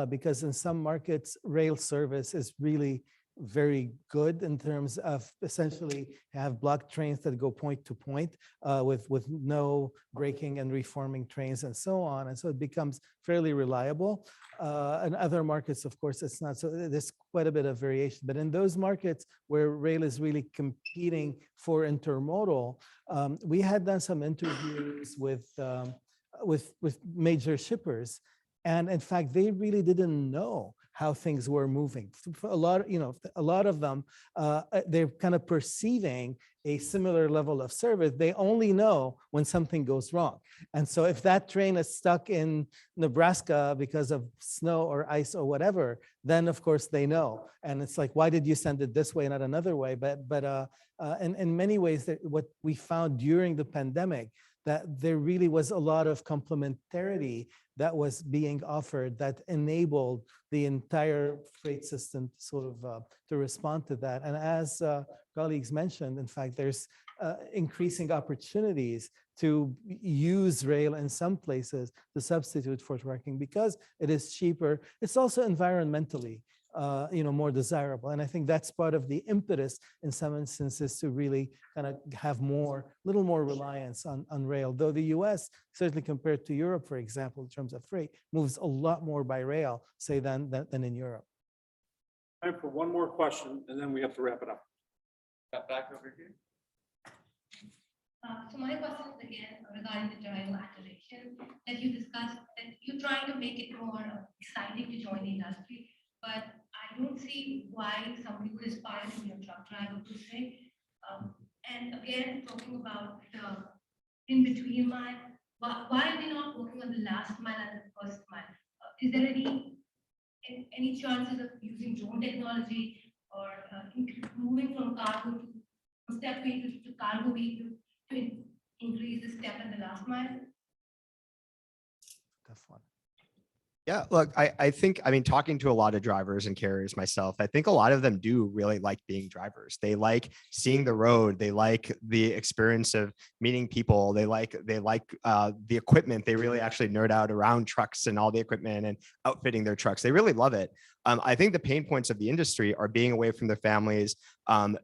Speaker 10: because in some markets, rail service is really very good in terms of essentially have block trains that go point to point with no braking and reforming trains and so on. And so it becomes fairly reliable. In other markets, of course, it's not. So there's quite a bit of variation. But in those markets where rail is really competing for intermodal, we had done some interviews with major shippers. And in fact, they really didn't know how things were moving. For a lot of them, they're kind of perceiving a similar level of service, they only know when something goes wrong. And so if that train is stuck in Nebraska because of snow or ice or whatever, then of course they know. And it's like, why did you send it this way, not another way? But in many ways, that what we found during the pandemic, that there really was a lot of complementarity that was being offered that enabled the entire freight system sort of to respond to that. And as colleagues mentioned, in fact, there's increasing opportunities to use rail in some places to substitute for trucking because it is cheaper. It's also environmentally more desirable. And I think that's part of the impetus in some instances to really kind of have little more reliance on rail. Though the US, certainly compared to Europe, for example, in terms of freight, moves a lot more by rail, say, than in Europe.
Speaker 9: Time for one more question, and then we have to wrap it up.
Speaker 1: Back over here.
Speaker 7: So my question is again regarding the driver acceleration that you discussed, that you're trying to make it more exciting to join the industry, but I don't see why somebody would aspire to be a truck driver per se. And again, talking about the in-between mile, why are we not working on the last mile and the first mile? Is there any chances of using drone technology or moving from cargo to step vehicle to cargo vehicle to increase the step and the last mile?
Speaker 10: Tough one.
Speaker 14: Yeah, look, I think, I mean, talking to a lot of drivers and carriers myself, I think a lot of them do really like being drivers. They like seeing the road. They like the experience of meeting people. They like the equipment. They really actually nerd out around trucks and all the equipment and outfitting their trucks. They really love it. I think the pain points of the industry are being away from their families,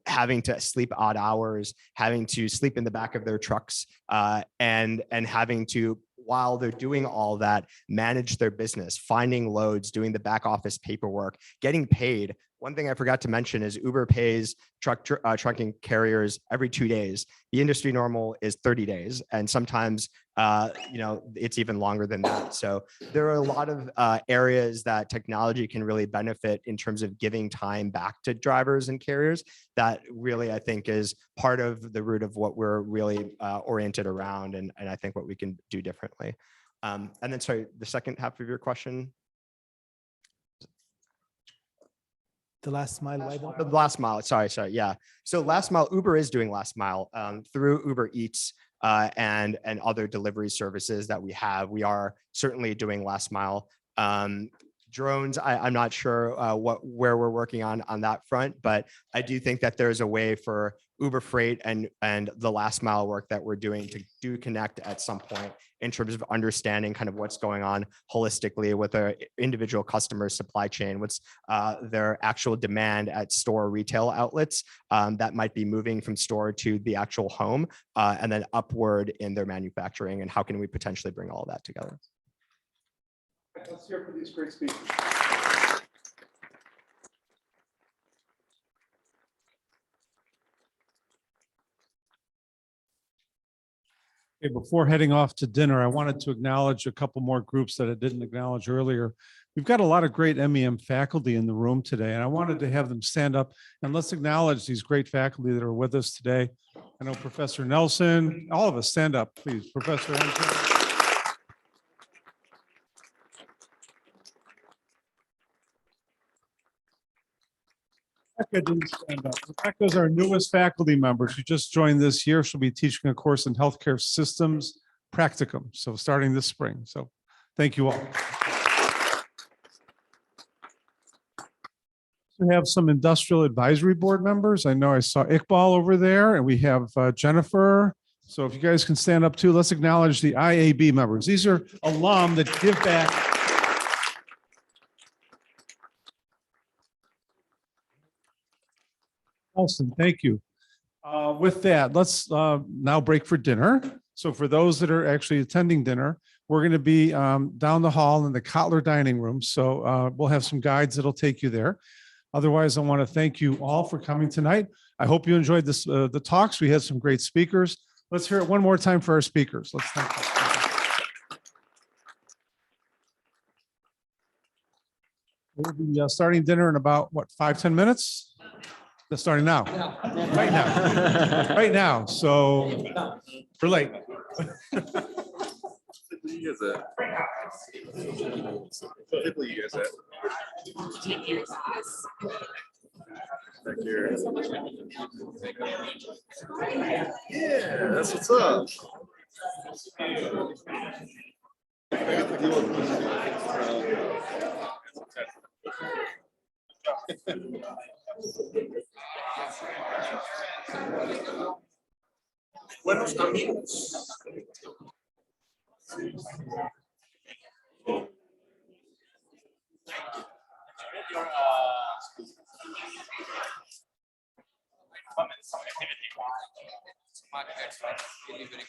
Speaker 14: having to sleep odd hours, having to sleep in the back of their trucks, and having to, while they're doing all that, manage their business, finding loads, doing the back office paperwork, getting paid. One thing I forgot to mention is Uber pays trucking carriers every 2 days. The industry normal is 30 days. And sometimes, it's even longer than that. So there are a lot of areas that technology can really benefit in terms of giving time back to drivers and carriers. That really, I think, is part of the root of what we're really oriented around. And I think what we can do differently. And then, sorry, the second half of your question.
Speaker 10: The last mile.
Speaker 14: The last mile. Sorry. Yeah. So last mile, Uber is doing last mile through Uber Eats and other delivery services that we have. We are certainly doing last mile. Drones, I'm not sure where we're working on that front, but I do think that there's a way for Uber Freight and the last mile work that we're doing to do connect at some point in terms of understanding kind of what's going on holistically with an individual customer's supply chain, what's their actual demand at store retail outlets that might be moving from store to the actual home and then upward in their manufacturing, and how can we potentially bring all of that together?
Speaker 13: Let's hear for these great speakers. Okay, before heading off to dinner, I wanted to acknowledge a couple more groups that I didn't acknowledge earlier. We've got a lot of great MEM faculty in the room today, and I wanted to have them stand up and let's acknowledge these great faculty that are with us today. I know Professor Nelson, all of us stand up, please. Professor Nelson. Rebecca didn't stand up. Rebecca is our newest faculty member. She just joined this year. She'll be teaching a course in healthcare systems practicum. So starting this spring. So thank you all. We have some industrial advisory board members. I know I saw Iqbal over there, and we have Jennifer. So if you guys can stand up too, let's acknowledge the IAB members. These are alum that give back. Awesome, thank you. With that, let's now break for dinner. So for those that are actually attending dinner, we're going to be down the hall in the Kotler Dining Room. So we'll have some guides that'll take you there. Otherwise, I want to thank you all for coming tonight. I hope you enjoyed this, the talks. We had some great speakers. Let's hear it one more time for our speakers. Let's thank them. We'll be starting dinner in about, what, 5-10 minutes? That's starting now. Right now. Right now. So we're late.
Speaker 3: You guys at? Typically, you guys at? Back here. Yeah, that's what's up. I got the deal with
Speaker 12: Buenos amigos. Your comments, activity. Market, really very